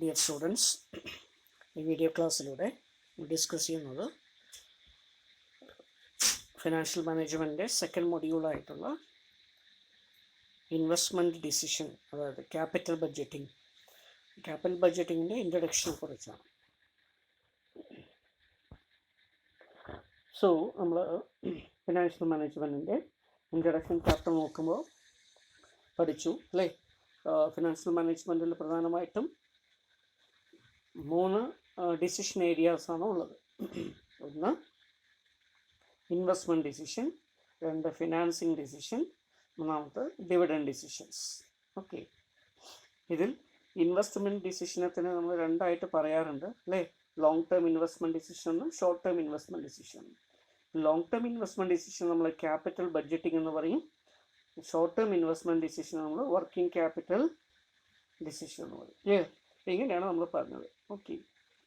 Dear students, ഈ video ക്ലാസ്സിലൂടെ discuss ചെയ്യുന്നത് financial മാനേജ്മെൻറ്റിൻ്റെ second മൊഡ്യൂളായിട്ടുള്ള investment decision, അതായത് ക്യാപിറ്റൽ ബഡ്ജറ്റിങ്ങിൻ്റെ ഇൻട്രഡക്ഷനെ കുറിച്ചാണ്. സോ നമ്മൾ ഫിനാൻഷ്യൽ മാനേജ്മെൻറ്റിൻ്റെ ഇൻട്രഡക്ഷൻ ചാപ്റ്റർ നോക്കുമ്പോൾ പഠിച്ചു അല്ലേ. ഫിനാൻഷ്യൽ മാനേജ്മെൻറ്റിൽ പ്രധാനമായിട്ടും 3 ഡിസിഷൻ ഏരിയാസാണ് ഉള്ളത്. ഒന്ന് investment decision, 2 financing decision, 3 dividend decisions. Okay, ഇതിൽ ഇൻവെസ്റ്റ്മെൻറ്റ് ഡിസിഷനെ തന്നെ നമ്മൾ 2ആയിട്ട് പറയാറുണ്ട് അല്ലേ. ലോങ് ടേം ഇൻവെസ്റ്റ്മെൻറ്റ് ഡിസിഷനും ഷോർട്ട് ടേം ഇൻവെസ്റ്റ്മെൻറ്റ് ഡിസിഷനും. ലോങ് ടേം ഇൻവെസ്റ്റ്മെൻറ്റ് ഡിസിഷൻ നമ്മൾ ക്യാപിറ്റൽ ബഡ്ജറ്റിംഗ് എന്ന് പറയും. ഷോർട്ട് ടേം ഇൻവെസ്റ്റ്മെൻറ്റ് ഡിസിഷൻ നമ്മൾ വർക്കിംഗ് ക്യാപിറ്റൽ ഡിസിഷൻ എന്ന് പറയും. ഇങ്ങനെയാണ് നമ്മൾ പറഞ്ഞത്. ഓക്കെ,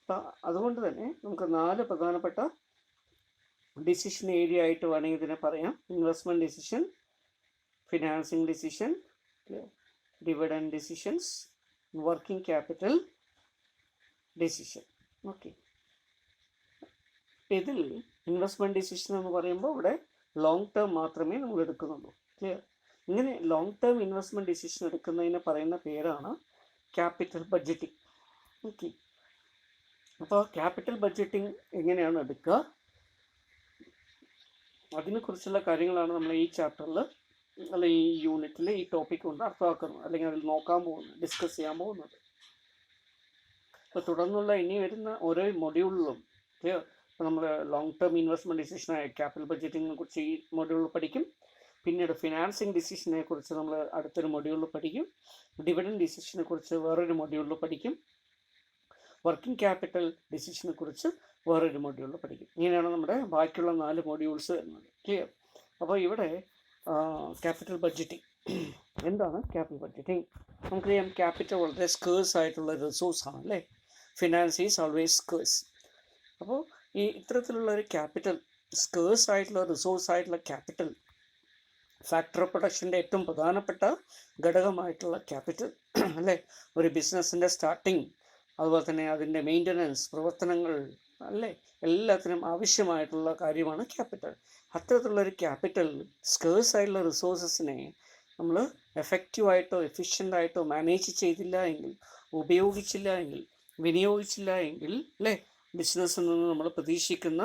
അപ്പം അതുകൊണ്ട് തന്നെ നമുക്ക് 4 പ്രധാനപ്പെട്ട ഡിസിഷൻ ഏരിയ ആയിട്ട് വേണമെങ്കിൽ ഇതിനെ പറയാം. Investment decision, financing decision, dividend decisions, working capital decision. Okay, ഇതിൽ ഇൻവെസ്റ്റ്മെൻറ്റ് ഡിസിഷൻ എന്ന് പറയുമ്പോൾ ഇവിടെ ലോങ് ടേം മാത്രമേ നമ്മൾ എടുക്കുന്നുള്ളൂ. ക്ലിയർ? ഇങ്ങനെ ലോങ് ടേം ഇൻവെസ്റ്റ്മെൻറ്റ് ഡിസിഷൻ എടുക്കുന്നതിന് പറയുന്ന പേരാണ് ക്യാപിറ്റൽ ബഡ്ജറ്റിംഗ്. ഓക്കെ, അപ്പോൾ ക്യാപിറ്റൽ ബഡ്ജറ്റിംഗ് എങ്ങനെയാണ് എടുക്കുക, അതിനെക്കുറിച്ചുള്ള കാര്യങ്ങളാണ് നമ്മൾ ഈ ചാപ്റ്ററിൽ അല്ല ഈ യൂണിറ്റിൽ ഈ ടോപ്പിക് കൊണ്ട് അർത്ഥമാക്കുന്നത്, അല്ലെങ്കിൽ അതിൽ നോക്കാൻ പോകുന്നത്, ഡിസ്കസ് ചെയ്യാൻ പോകുന്നത്. അപ്പോൾ തുടർന്നുള്ള ഇനി വരുന്ന ഓരോ മൊഡ്യൂളിലും ഇപ്പോൾ നമ്മൾ ലോങ് ടേം ഇൻവെസ്റ്റ്മെൻറ്റ് ഡിസിഷനായ ക്യാപിറ്റൽ ബഡ്ജറ്റിങ്ങിനെ കുറിച്ച് ഈ മൊഡ്യൂളിൽ പഠിക്കും. പിന്നീട് ഫിനാൻസിങ് ഡിസിഷനെ കുറിച്ച് നമ്മൾ അടുത്തൊരു മൊഡ്യൂളിൽ പഠിക്കും. ഡിവിഡൻഡ് ഡിസിഷനെ കുറിച്ച് വേറൊരു മൊഡ്യൂളിൽ പഠിക്കും. വർക്കിംഗ് ക്യാപിറ്റൽ ഡിസിഷനെ കുറിച്ച് വേറൊരു മൊഡ്യൂളിൽ പഠിക്കും. ഇങ്ങനെയാണ് നമ്മുടെ ബാക്കിയുള്ള 4 മൊഡ്യൂൾസ് വരുന്നത്. ക്ലിയർ? അപ്പോൾ ഇവിടെ ക്യാപിറ്റൽ ബഡ്ജറ്റിംഗ് എന്താണ്? ക്യാപിറ്റൽ ബഡ്ജറ്റിംഗ് നമുക്കറിയാം, ക്യാപിറ്റൽ വളരെ സ്കേഴ്സ് ആയിട്ടുള്ള റിസോഴ്സാണ് അല്ലേ. Finance is always scarce. അപ്പോൾ ഈ ഇത്തരത്തിലുള്ള ഒരു ക്യാപിറ്റൽ, സ്കേഴ്സ് ആയിട്ടുള്ള റിസോഴ്സ് ആയിട്ടുള്ള ക്യാപിറ്റൽ, ഫാക്ടർ ഓഫ് പ്രൊഡക്ഷൻ്റെ ഏറ്റവും പ്രധാനപ്പെട്ട ഘടകമായിട്ടുള്ള ക്യാപിറ്റൽ അല്ലേ. ഒരു ബിസിനസ്സിൻ്റെ സ്റ്റാർട്ടിങ്, അതുപോലെ തന്നെ അതിൻ്റെ മെയിൻ്റനൻസ്, പ്രവർത്തനങ്ങൾ അല്ലേ, എല്ലാത്തിനും ആവശ്യമായിട്ടുള്ള കാര്യമാണ് ക്യാപിറ്റൽ. അത്തരത്തിലുള്ളൊരു ക്യാപിറ്റൽ, സ്കേഴ്സ് ആയിട്ടുള്ള റിസോഴ്സസിനെ നമ്മൾ എഫക്റ്റീവായിട്ടോ എഫിഷ്യൻ്റായിട്ടോ മാനേജ് ചെയ്തില്ല എങ്കിൽ, ഉപയോഗിച്ചില്ല എങ്കിൽ, വിനിയോഗിച്ചില്ല എങ്കിൽ അല്ലേ, ബിസിനസ്സിൽ നിന്ന് നമ്മൾ പ്രതീക്ഷിക്കുന്ന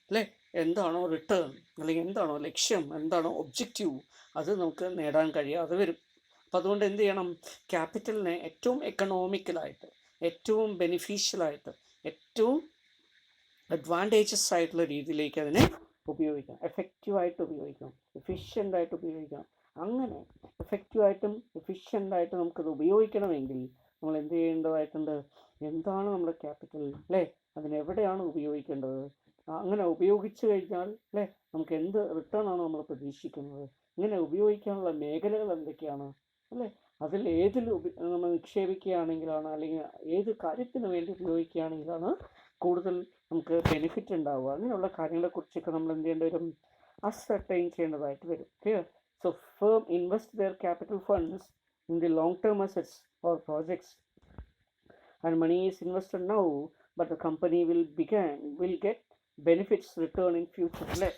അല്ലേ എന്താണോ റിട്ടേൺ, അല്ലെങ്കിൽ എന്താണോ ലക്ഷ്യം, എന്താണോ ഒബ്ജക്റ്റീവ്, അത് നമുക്ക് നേടാൻ കഴിയാതെ വരും. അപ്പോൾ അതുകൊണ്ട് എന്ത് ചെയ്യണം? ക്യാപിറ്റലിനെ ഏറ്റവും എക്കണോമിക്കലായിട്ട്, ഏറ്റവും ബെനിഫിഷ്യലായിട്ട്, ഏറ്റവും അഡ്വാൻറ്റേജസ് ആയിട്ടുള്ള രീതിയിലേക്ക് അതിനെ ഉപയോഗിക്കാം. എഫക്റ്റീവായിട്ട് ഉപയോഗിക്കാം, എഫിഷ്യൻ്റായിട്ട് ഉപയോഗിക്കാം. അങ്ങനെ എഫക്റ്റീവായിട്ടും എഫിഷ്യൻ്റായിട്ടും നമുക്കത് ഉപയോഗിക്കണമെങ്കിൽ നമ്മൾ എന്ത് ചെയ്യേണ്ടതായിട്ടുണ്ട്? എന്താണ് നമ്മുടെ ക്യാപിറ്റൽ അല്ലേ, അതിനെവിടെയാണ് ഉപയോഗിക്കേണ്ടത്? അങ്ങനെ ഉപയോഗിച്ചു കഴിഞ്ഞാൽ അല്ലേ നമുക്ക് എന്ത് റിട്ടേൺ ആണ് നമ്മൾ പ്രതീക്ഷിക്കുന്നത്? ഇങ്ങനെ ഉപയോഗിക്കാനുള്ള മേഖലകൾ എന്തൊക്കെയാണ് അല്ലേ, അതിൽ ഏതിൽ നമ്മൾ നിക്ഷേപിക്കുകയാണെങ്കിലാണ്, അല്ലെങ്കിൽ ഏത് കാര്യത്തിന് വേണ്ടി ഉപയോഗിക്കുകയാണെങ്കിലാണ് കൂടുതൽ നമുക്ക് ബെനിഫിറ്റ് ഉണ്ടാവുക. അങ്ങനെയുള്ള കാര്യങ്ങളെക്കുറിച്ചൊക്കെ നമ്മൾ എന്ത് ചെയ്യേണ്ടി വരും? അസർട്ടൈൻ ചെയ്യേണ്ടതായിട്ട് വരും. Clear? So firm invest their capital funds in the long term assets or projects and money is invested now but the company will get benefits return in future അല്ലേ.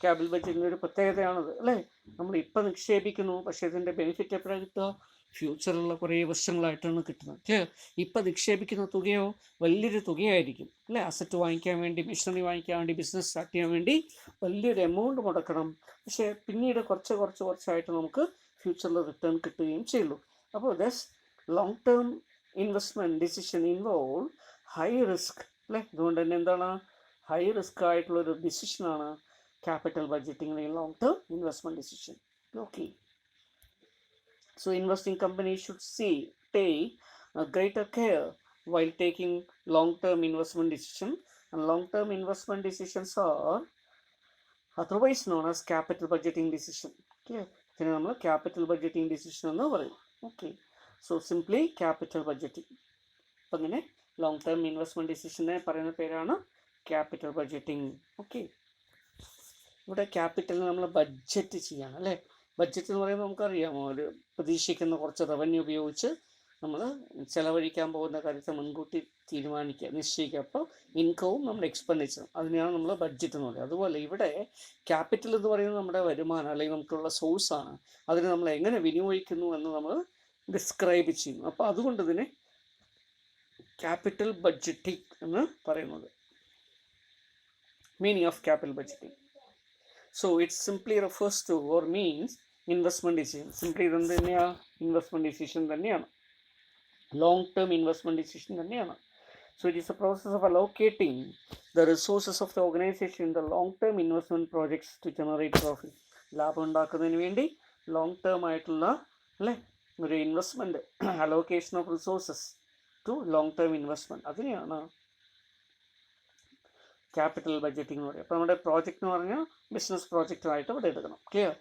ക്യാപിറ്റൽ ബഡ്ജറ്റിൻ്റെ ഒരു പ്രത്യേകതയാണത് അല്ലേ. നമ്മൾ ഇപ്പം നിക്ഷേപിക്കുന്നു, പക്ഷേ ഇതിൻ്റെ ബെനിഫിറ്റ് എപ്പോഴാണ് കിട്ടുക? ഫ്യൂച്ചറിലുള്ള കുറേ വർഷങ്ങളായിട്ടാണ് കിട്ടുന്നത്. ഇപ്പം നിക്ഷേപിക്കുന്ന തുകയോ വലിയൊരു തുകയായിരിക്കും അല്ലേ. അസറ്റ് വാങ്ങിക്കാൻ വേണ്ടി, മെഷീനറി വാങ്ങിക്കാൻ വേണ്ടി, ബിസിനസ് സ്റ്റാർട്ട് ചെയ്യാൻ വേണ്ടി വലിയൊരു എമൗണ്ട് മുടക്കണം. പക്ഷേ പിന്നീട് കുറച്ചായിട്ട് നമുക്ക് ഫ്യൂച്ചറിൽ റിട്ടേൺ കിട്ടുകയും ചെയ്യുള്ളൂ. അപ്പോൾ thus long term investment decision involve high risk അല്ലേ. അതുകൊണ്ട് തന്നെ എന്താണ്? ഹൈ റിസ്ക് ആയിട്ടുള്ളൊരു ഡിസിഷനാണ് ക്യാപിറ്റൽ ബഡ്ജറ്റിംഗ് അല്ലെങ്കിൽ long term investment decision. Okay, so investing companies should take greater care while taking long-term investment decisions, and long-term investment decisions are otherwise known as capital budgeting decision. Okay, ഇതിനെ നമ്മൾ capital budgeting decision എന്ന് പറയും. Okay, so simply capital budgeting. അപ്പം അങ്ങനെ long term investment ഡിസിഷനെ പറയുന്ന പേരാണ് capital budgeting. Okay, ഇവിടെ ക്യാപിറ്റലിന് നമ്മൾ ബഡ്ജറ്റ് ചെയ്യണം അല്ലേ. ബഡ്ജറ്റ് എന്ന് പറയുമ്പോൾ നമുക്കറിയാമോ, ഒരു പ്രതീക്ഷിക്കുന്ന കുറച്ച് റവന്യൂ ഉപയോഗിച്ച് നമ്മൾ ചിലവഴിക്കാൻ പോകുന്ന കാര്യത്തെ മുൻകൂട്ടി തീരുമാനിക്കുക, നിശ്ചയിക്കുക. അപ്പോൾ ഇൻകവും നമ്മുടെ എക്സ്പെൻഡിച്ചറും, അതിനെയാണ് നമ്മൾ ബഡ്ജറ്റ് എന്ന് പറയുന്നത്. അതുപോലെ ഇവിടെ ക്യാപിറ്റൽ എന്ന് പറയുന്നത് നമ്മുടെ വരുമാനം അല്ലെങ്കിൽ നമുക്കുള്ള സോഴ്സാണ്. അതിനെ നമ്മൾ എങ്ങനെ വിനിയോഗിക്കുന്നു എന്ന് നമ്മൾ ഡിസ്ക്രൈബ് ചെയ്യുന്നു. അപ്പോൾ അതുകൊണ്ട് ഇതിനെ ക്യാപിറ്റൽ ബഡ്ജറ്റിംഗ് എന്ന് പറയുന്നത്. Meaning of capital budgeting. So it simply refers to or means investment decision. Simply ഇതെന്ത് തന്നെയാണ്? ഇൻവെസ്റ്റ്മെൻറ്റ് ഡിസിഷൻ തന്നെയാണ്, ലോങ് ടേം ഇൻവെസ്റ്റ്മെൻറ്റ് ഡിസിഷൻ തന്നെയാണ്. So it is a process of allocating the resources of the organization in the long term investment projects to generate profit. ലാഭം ഉണ്ടാക്കുന്നതിന് വേണ്ടി long term ആയിട്ടുള്ള അല്ലേ ഒരു investment, allocation of resources to long term investment, അതിനെയാണ് capital budgeting എന്ന് പറയും. അപ്പോൾ നമ്മുടെ പ്രോജക്റ്റ് എന്ന് പറഞ്ഞാൽ ബിസിനസ് പ്രോജക്റ്റുമായിട്ട് ഇവിടെ എടുക്കണം. Clear?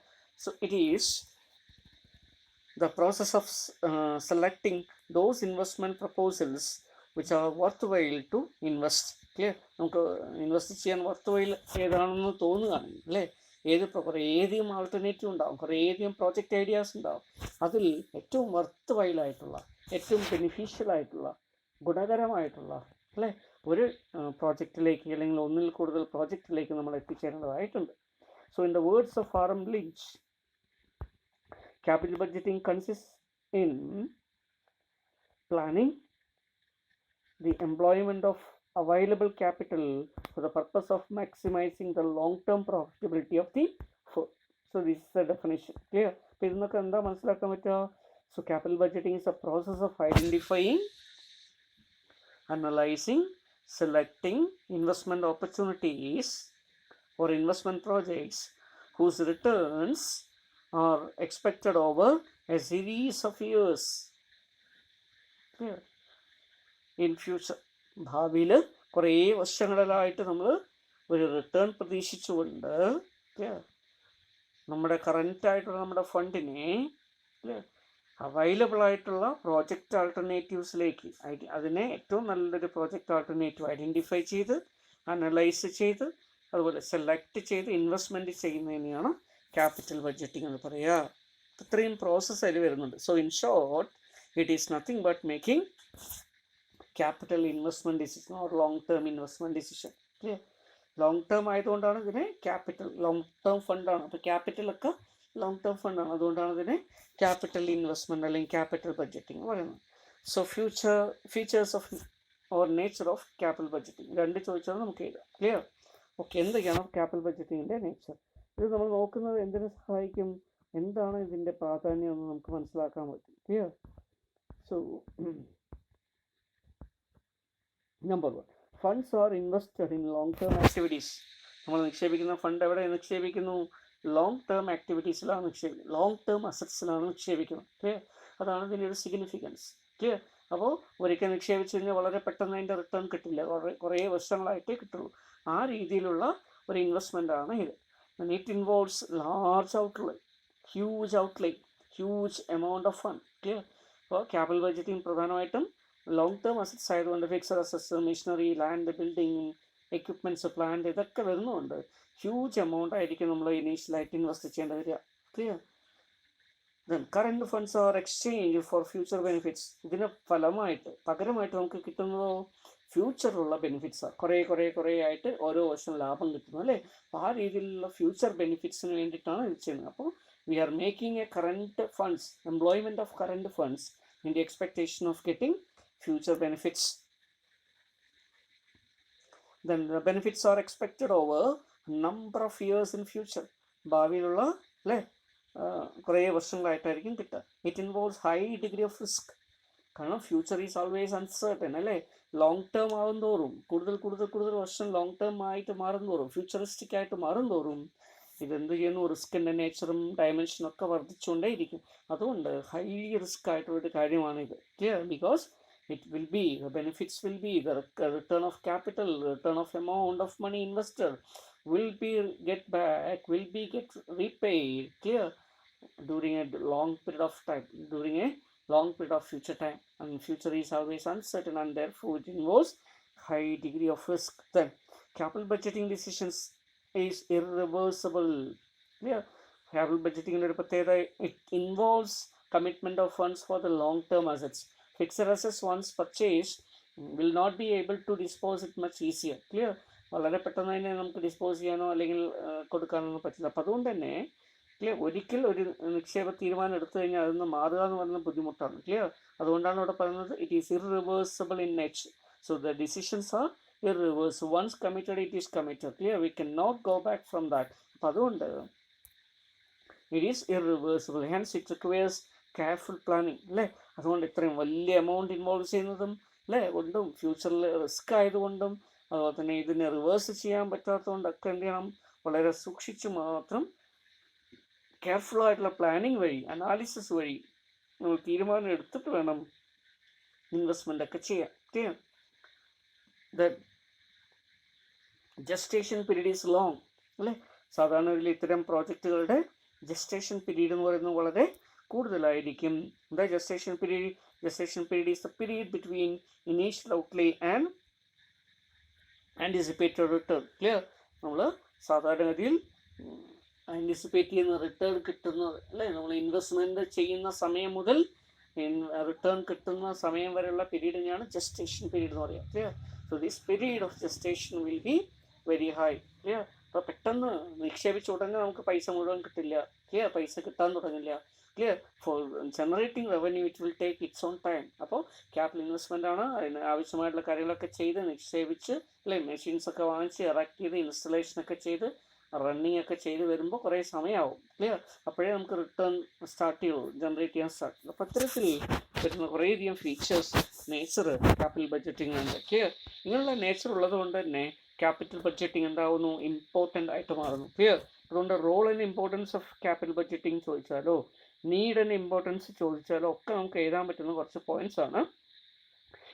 So it is the process of selecting those investment proposals which are worthwhile to invest. Clear? നമുക്ക് ഇൻവെസ്റ്റ് ചെയ്യാൻ വർത്ത് വൈൽ ഏതാണെന്ന് തോന്നുകയാണെങ്കിൽ അല്ലേ, കുറേയധികം ആൾട്ടർനേറ്റീവ് ഉണ്ടാകും, കുറേയധികം പ്രോജക്റ്റ് ഐഡിയാസ് ഉണ്ടാകും. അതിൽ ഏറ്റവും വർത്ത് വൈലായിട്ടുള്ള, ഏറ്റവും ബെനിഫിഷ്യലായിട്ടുള്ള, ഗുണകരമായിട്ടുള്ള അല്ലേ ഒരു പ്രോജക്റ്റിലേക്ക് അല്ലെങ്കിൽ ഒന്നിൽ കൂടുതൽ പ്രോജക്റ്റിലേക്ക് നമ്മൾ എത്തിച്ചേരേണ്ടതായിട്ടുണ്ട്. So in the words of RM. Lynch, capital budgeting consists in planning the employment of available capital for the purpose of maximizing the long-term profitability of the firm. So this is the definition. Clear? അപ്പോൾ ഇതിനൊക്കെ എന്താ മനസ്സിലാക്കാൻ പറ്റുക? So capital budgeting is a process of identifying, analyzing, selecting investment opportunities or investment projects whose returns are expected over a series of years. Clear? In future, ഭാവിയിൽ കുറേ വർഷങ്ങളിലായിട്ട് നമ്മൾ ഒരു return പ്രതീക്ഷിച്ചുകൊണ്ട് നമ്മുടെ കറൻറ്റായിട്ടുള്ള നമ്മുടെ ഫണ്ടിനെ അവൈലബിൾ ആയിട്ടുള്ള പ്രോജക്റ്റ് ആൾട്ടർനേറ്റീവ്സിലേക്ക് അതിനെ ഏറ്റവും നല്ലൊരു പ്രോജക്റ്റ് ആൾട്ടർനേറ്റീവ് ഐഡൻറ്റിഫൈ ചെയ്ത് അനലൈസ് ചെയ്ത് അതുപോലെ സെലക്ട് ചെയ്ത് ഇൻവെസ്റ്റ്മെൻറ്റ് ചെയ്യുന്നതിനെയാണ് ക്യാപിറ്റൽ ബഡ്ജറ്റിംഗ് എന്ന് പറയുക. ഇത്രയും പ്രോസസ്സ് അതിൽ വരുന്നുണ്ട്. So in short it is nothing but making capital investment decision or long term investment decision. Long term ആയതുകൊണ്ടാണ് ഇതിനെ ക്യാപിറ്റൽ, ലോങ് ടേം ഫണ്ടാണ്. അപ്പോൾ ക്യാപിറ്റലൊക്കെ ലോങ് ടേം ഫണ്ടാണ്, അതുകൊണ്ടാണ് ഇതിനെ ക്യാപിറ്റൽ ഇൻവെസ്റ്റ്മെൻറ്റ് അല്ലെങ്കിൽ ക്യാപിറ്റൽ ബഡ്ജറ്റിംഗ് പറയുന്നത്. So features of or nature of capital budgeting രണ്ട് ചോദിച്ചാൽ നമുക്ക് എഴുതാം. ക്ലിയർ? ഓക്കെ, എന്തൊക്കെയാണ് ക്യാപിറ്റൽ ബഡ്ജറ്റിങ്ങിൻ്റെ നേച്ചർ? ഇത് നമ്മൾ നോക്കുന്നത് എന്തിനു സഹായിക്കും, എന്താണ് ഇതിൻ്റെ പ്രാധാന്യം എന്ന് നമുക്ക് മനസ്സിലാക്കാൻ പറ്റും. Clear? So number 1, funds are invested in long term activities. നമ്മൾ നിക്ഷേപിക്കുന്ന ഫണ്ട് എവിടെ നിക്ഷേപിക്കുന്നു? ലോങ് ടേം ആക്ടിവിറ്റീസിലാണ് നിക്ഷേപിക്കുന്നത്, ലോങ് ടേം അസറ്റ്സിലാണ് നിക്ഷേപിക്കുന്നത്. ക്ലിയർ? അതാണ് ഇതിൻ്റെ ഒരു സിഗ്നിഫിക്കൻസ്. ക്ലിയർ? അപ്പോൾ ഒരിക്കൽ നിക്ഷേപിച്ച് കഴിഞ്ഞാൽ വളരെ പെട്ടെന്ന് അതിൻ്റെ റിട്ടേൺ കിട്ടില്ല, കുറേ വർഷങ്ങളായിട്ടേ കിട്ടുള്ളൂ. ആ രീതിയിലുള്ള ഒരു ഇൻവെസ്റ്റ്മെൻറ്റാണ് ഇത്. It involves large outlay, huge amount of fund. Clear? അപ്പോൾ ക്യാപിറ്റൽ ബഡ്ജറ്റിംഗ് പ്രധാനമായിട്ടും ലോങ് ടേം അസറ്റ്സ് ആയതുകൊണ്ട് fixed assets, machinery, land, building, equipments, plant, ഇതൊക്കെ വരുന്നുണ്ട്. ഹ്യൂജ് എമൗണ്ട് ആയിരിക്കും നമ്മൾ ഇനീഷ്യലായിട്ട് ഇൻവെസ്റ്റ് ചെയ്യേണ്ടി വരിക. Clear? Then current funds R exchange four future benefits. ഇതിന് പകരമായിട്ട് നമുക്ക് കിട്ടുന്നതോ ഫ്യൂച്ചറിലുള്ള ബെനിഫിറ്റ്സാണ്. കുറേ ആയിട്ട് ഓരോ വർഷം ലാഭം കിട്ടുന്നു അല്ലേ. അപ്പോൾ ആ രീതിയിലുള്ള ഫ്യൂച്ചർ ബെനിഫിറ്റ്സിന് വേണ്ടിയിട്ടാണ് ഇത് ചെയ്യുന്നത്. അപ്പോൾ we are making a current funds, employment of current funds in the expectation of getting future benefits. Then the benefits are expected over number of years in future. ഭാവിയിലുള്ള അല്ലേ കുറേ വർഷങ്ങളായിട്ടായിരിക്കും കിട്ടുക. It involves high degree of risk. കാരണം future is always uncertain അല്ലേ. Long term ആകുന്തോറും കൂടുതൽ വർഷം long term ആയിട്ട് മാറുന്തോറും, futuristic ആയിട്ട് മാറുന്തോറും ഇതെന്ത് ചെയ്യുന്നു, റിസ്കിൻ്റെ നേച്ചറും ഡയമെൻഷനും ഒക്കെ വർദ്ധിച്ചുകൊണ്ടേയിരിക്കും. അതുകൊണ്ട് ഹൈലി റിസ്ക് ആയിട്ടുള്ളൊരു കാര്യമാണിത്. Clear? Because the benefits will be the return of capital, return of amount of money invested will be get repaid. Clear? During a long period of time, during a long period of future time, and future is always uncertain and therefore it involves high degree of risk. Then capital budgeting decisions is irreversible. Clear? Capital budgeting it involves commitment of funds for the long term assets. Fixed assets once purchased will not be able to dispose it much easier. Clear? വളരെ പെട്ടെന്ന് തന്നെ നമുക്ക് dispose ചെയ്യാനോ അല്ലെങ്കിൽ കൊടുക്കാനൊന്നും പറ്റില്ല. അപ്പോൾ അതുകൊണ്ട് തന്നെ ക്ലിയർ, ഒരിക്കൽ ഒരു നിക്ഷേപ തീരുമാനം എടുത്തു കഴിഞ്ഞാൽ അതിൽ നിന്ന് മാറുക എന്ന് പറയുന്നത് ബുദ്ധിമുട്ടാണ്. ക്ലിയർ? അതുകൊണ്ടാണ് ഇവിടെ പറയുന്നത് it is irreversible in nature. So the decisions are irreversible. Once committed, it is committed. Clear? We cannot go back from that. അപ്പോൾ അതുകൊണ്ട് it is irreversible. Hence it requires careful planning. അല്ലേ? അതുകൊണ്ട് ഇത്രയും വലിയ amount involve ചെയ്യുന്നതും അല്ലേ കൊണ്ടും ഫ്യൂച്ചറിൽ റിസ്ക് ആയതുകൊണ്ടും അതുപോലെ തന്നെ ഇതിനെ റിവേഴ്സ് ചെയ്യാൻ പറ്റാത്തതുകൊണ്ടൊക്കെ എന്ത് ചെയ്യണം, വളരെ സൂക്ഷിച്ച് മാത്രം കെയർഫുൾ ആയിട്ടുള്ള പ്ലാനിങ് വഴി, അനാലിസിസ് വഴി നമ്മൾ തീരുമാനം എടുത്തിട്ട് വേണം ഇൻവെസ്റ്റ്മെൻ്റ് ഒക്കെ ചെയ്യാൻ. Clear? The gestation period is long. അല്ലേ? സാധാരണ ഇത്തരം പ്രോജക്റ്റുകളുടെ ജസ്റ്റേഷൻ പീരീഡ് എന്ന് പറയുന്നത് വളരെ കൂടുതലായിരിക്കും. The gestation period is the period between initial outlay and anticipated return. Clear? നമ്മൾ സാധാരണഗതിയിൽ ആൻറ്റിസിപ്പേറ്റ് ചെയ്യുന്ന റിട്ടേൺ കിട്ടുന്നത് അല്ലേ, നമ്മൾ ഇൻവെസ്റ്റ്മെൻറ്റ് ചെയ്യുന്ന സമയം മുതൽ റിട്ടേൺ കിട്ടുന്ന സമയം വരെയുള്ള പീരീഡിനെയാണ് ജസ്റ്റേഷൻ പീരീഡ് എന്ന് പറയുക. Clear? So this period of gestation will be very high. Clear? അപ്പോൾ പെട്ടെന്ന് നിക്ഷേപിച്ച ഉടനെ നമുക്ക് പൈസ മുഴുവൻ കിട്ടില്ല. ക്ലിയർ? പൈസ കിട്ടാൻ തുടങ്ങില്ല. Clear? For generating revenue it will take its own time. അപ്പോൾ ക്യാപിറ്റൽ ഇൻവെസ്റ്റ്മെൻ്റ് ആണ്. അതിന് ആവശ്യമായിട്ടുള്ള കാര്യങ്ങളൊക്കെ ചെയ്ത് നിക്ഷേപിച്ച് അല്ലെ മെഷീൻസൊക്കെ വാങ്ങിച്ച് ഇറക്ട് ചെയ്ത് ഇൻസ്റ്റലേഷനൊക്കെ ചെയ്ത് റണ്ണിങ് ഒക്കെ ചെയ്ത് വരുമ്പോൾ കുറേ സമയമാവും. ക്ലിയർ? അപ്പോഴേ നമുക്ക് റിട്ടേൺ സ്റ്റാർട്ട് ചെയ്യുള്ളൂ, ജനറേറ്റ് ചെയ്യാൻ സ്റ്റാർട്ട് ചെയ്യും. അപ്പോൾ അത്തരത്തിൽ വരുന്ന കുറേയധികം ഫീച്ചേഴ്സ് നേച്ചർ ക്യാപിറ്റൽ ബഡ്ജറ്റിംഗ് ഉണ്ട്. ക്ലിയർ? ഇങ്ങനെയുള്ള നേച്ചർ ഉള്ളത് കൊണ്ട് തന്നെ ക്യാപിറ്റൽ ബഡ്ജറ്റിംഗ് എന്താവുന്നു, ഇമ്പോർട്ടൻ്റ് ആയിട്ട് മാറുന്നു. ക്ലിയർ? അതുകൊണ്ട് role and importance of capital budgeting ചോദിച്ചാലോ നീഡ് ആൻഡ് ഇമ്പോർട്ടൻസ് ചോദിച്ചാലോ ഒക്കെ നമുക്ക് എഴുതാൻ പറ്റുന്ന കുറച്ച് പോയിന്റ്സ് ആണ്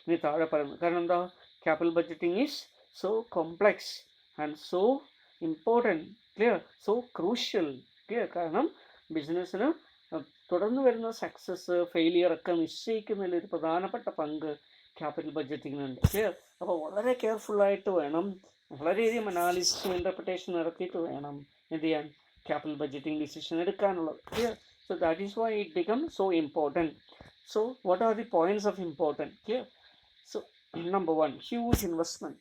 ഇനി താഴെ പറയുന്നത്. കാരണം എന്താ, capital budgeting is so complex and so important. Clear? So crucial. Clear? കാരണം ബിസിനസ്സിന് തുടർന്ന് വരുന്ന സക്സസ് ഫെയിലിയർ ഒക്കെ നിശ്ചയിക്കുന്നതിൽ ഒരു പ്രധാനപ്പെട്ട പങ്ക് ക്യാപിറ്റൽ ബഡ്ജറ്റിങ്ങിനുണ്ട്. ക്ലിയർ? അപ്പോൾ വളരെ കെയർഫുള്ളായിട്ട് വേണം, വളരെയധികം അനാലിസിസും ഇൻ്റർപ്രിട്ടേഷൻ നടത്തിയിട്ട് വേണം എന്ത് ചെയ്യാൻ, ക്യാപിറ്റൽ ബഡ്ജറ്റിംഗ് ഡിസിഷൻ എടുക്കാനുള്ളത്. Clear? So that is why it becomes so important. So what are the points of important? Clear? So number one, huge investment.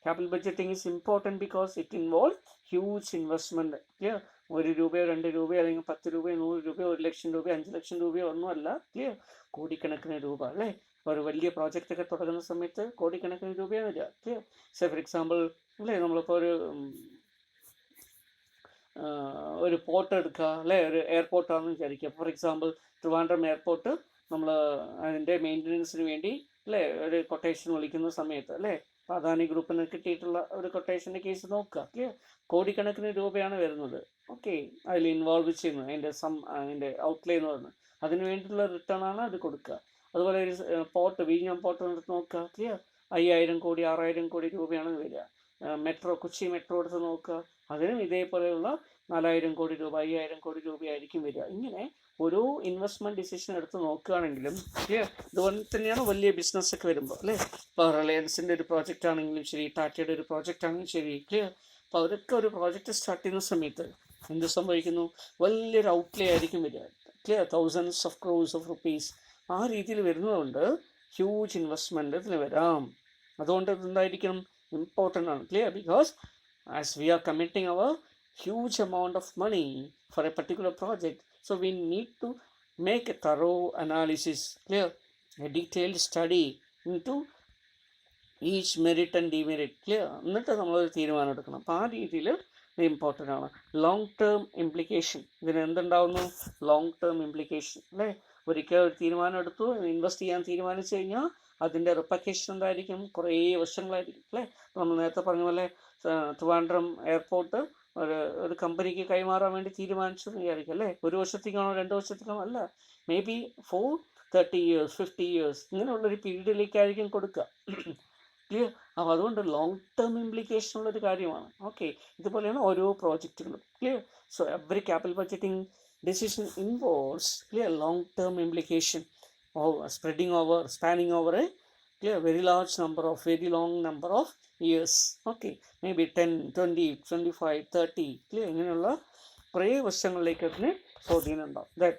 Capital budgeting is important because it involves huge investment. Clear? 1 രൂപയോ 2 രൂപയോ അല്ലെങ്കിൽ 10 രൂപയോ 100 രൂപയോ 1 ലക്ഷം രൂപയോ 5 ലക്ഷം രൂപയോ ഒന്നുമല്ല. Clear? കോടിക്കണക്കിന് രൂപ അല്ലേ. ഒരു വലിയ പ്രോജക്റ്റ് ഒക്കെ തുടങ്ങുന്ന സമയത്ത് കോടിക്കണക്കിന് രൂപയാണ് വരിക. ക്ലിയർ? സേ ഫോർ എക്സാമ്പിൾ അല്ലേ, നമ്മളിപ്പോൾ ഒരു പോർട്ട് എടുക്കുക അല്ലേ, ഒരു എയർപോർട്ടാണെന്ന് വിചാരിക്കുക. ഫോർ എക്സാമ്പിൾ ട്രിവാൻഡ്രം എയർപോർട്ട് നമ്മൾ അതിൻ്റെ മെയിൻ്റനൻസിന് വേണ്ടി അല്ലേ ഒരു കൊട്ടേഷൻ വിളിക്കുന്ന സമയത്ത് അല്ലേ, അദാനി ഗ്രൂപ്പിന് കിട്ടിയിട്ടുള്ള ഒരു കൊട്ടേഷൻ്റെ കേസ് നോക്കുക. ക്ലിയർ? കോടിക്കണക്കിന് രൂപയാണ് വരുന്നത്. ഓക്കെ, അതിൽ ഇൻവോൾവ് ചെയ്യുന്നത് അതിൻ്റെ ഔട്ട്ലേ എന്ന് പറയുന്നത്, അതിന് വേണ്ടിയിട്ടുള്ള റിട്ടേൺ ആണ് അത് കൊടുക്കുക. അതുപോലെ ഒരു പോർട്ട് വിഴിഞ്ഞം പോർട്ട് എടുത്ത് നോക്കുക. ക്ലിയർ? 5000 കോടി 6000 കോടി രൂപയാണ് വരിക. മെട്രോ കൊച്ചി മെട്രോ എടുത്ത് നോക്കുക, അതിനും ഇതേപോലെയുള്ള 4000 കോടി രൂപ 5000 കോടി രൂപയായിരിക്കും വരിക. ഇങ്ങനെ ഓരോ ഇൻവെസ്റ്റ്മെൻറ്റ് ഡിസിഷൻ എടുത്ത് നോക്കുകയാണെങ്കിലും ഇതുപോലെ തന്നെയാണ് വലിയ ബിസിനസ് ഒക്കെ വരുമ്പോൾ അല്ലേ. ഇപ്പോൾ റിലയൻസിൻ്റെ ഒരു പ്രോജക്റ്റ് ആണെങ്കിലും ശരി, ടാറ്റയുടെ ഒരു പ്രോജക്റ്റ് ആണെങ്കിലും ശരി. ക്ലിയർ? അപ്പോൾ അവരൊക്കെ ഒരു പ്രോജക്റ്റ് സ്റ്റാർട്ട് ചെയ്യുന്ന സമയത്ത് എന്ത് സംഭവിക്കുന്നു, വലിയൊരു ഔട്ട്ലേ ആയിരിക്കും വരിക. Clear? Thousands of crores of rupees ആ രീതിയിൽ വരുന്നതുകൊണ്ട് ഹ്യൂജ് ഇൻവെസ്റ്റ്മെൻറ്റ് ഇതിന് വരാം. അതുകൊണ്ട് എന്തായിരിക്കണം, ഇമ്പോർട്ടൻ്റ് ആണ്. Clear? Because as we are committing our huge amount of money for a particular project, so we need to make a thorough analysis. Clear? A detailed study into each merit and demerit. Clear? എന്നിട്ട് നമ്മളൊരു തീരുമാനം എടുക്കണം. അപ്പോൾ ആ രീതിയിൽ important ആണ്. Long term implication, ഇതിന് എന്തുണ്ടാവുന്നു, long term implication അല്ലേ. ഒരിക്കൽ ഒരു തീരുമാനം എടുത്തു, ഇൻവെസ്റ്റ് ചെയ്യാൻ തീരുമാനിച്ചു കഴിഞ്ഞാൽ അതിൻ്റെ റിപ്പക്കേഷൻ എന്തായിരിക്കും, കുറേ വർഷങ്ങളായിരിക്കും അല്ലേ. നമ്മൾ നേരത്തെ പറഞ്ഞ പോലെ ട്രിവാൻഡ്രം എയർപോർട്ട് ഒരു കമ്പനിക്ക് കൈമാറാൻ വേണ്ടി തീരുമാനിച്ചു എന്ന് വിചാരിക്കും അല്ലേ. 1 വർഷത്തേക്കാണോ 2 വർഷത്തേക്കാണോ അല്ല, മേ ബി 4 30 years 50 years ഇങ്ങനെയുള്ളൊരു പീരീഡിലേക്കായിരിക്കും കൊടുക്കുക. ക്ലിയർ? അപ്പോൾ അതുകൊണ്ട് ലോങ് ടേം ഇംപ്ലിക്കേഷൻ ഉള്ളൊരു കാര്യമാണ്. ഓക്കെ, ഇതുപോലെയാണ് ഓരോ പ്രോജക്റ്റുകളും. Clear? So every capital budgeting decision involves clear long term implication of spanning over a clear very long number of years. Okay, maybe 10 20 25 30 clear ഇങ്ങനെയുള്ള കുറേ വർഷങ്ങളിലേക്ക് അതിന് സ്വാധീനം ഉണ്ടാവും. That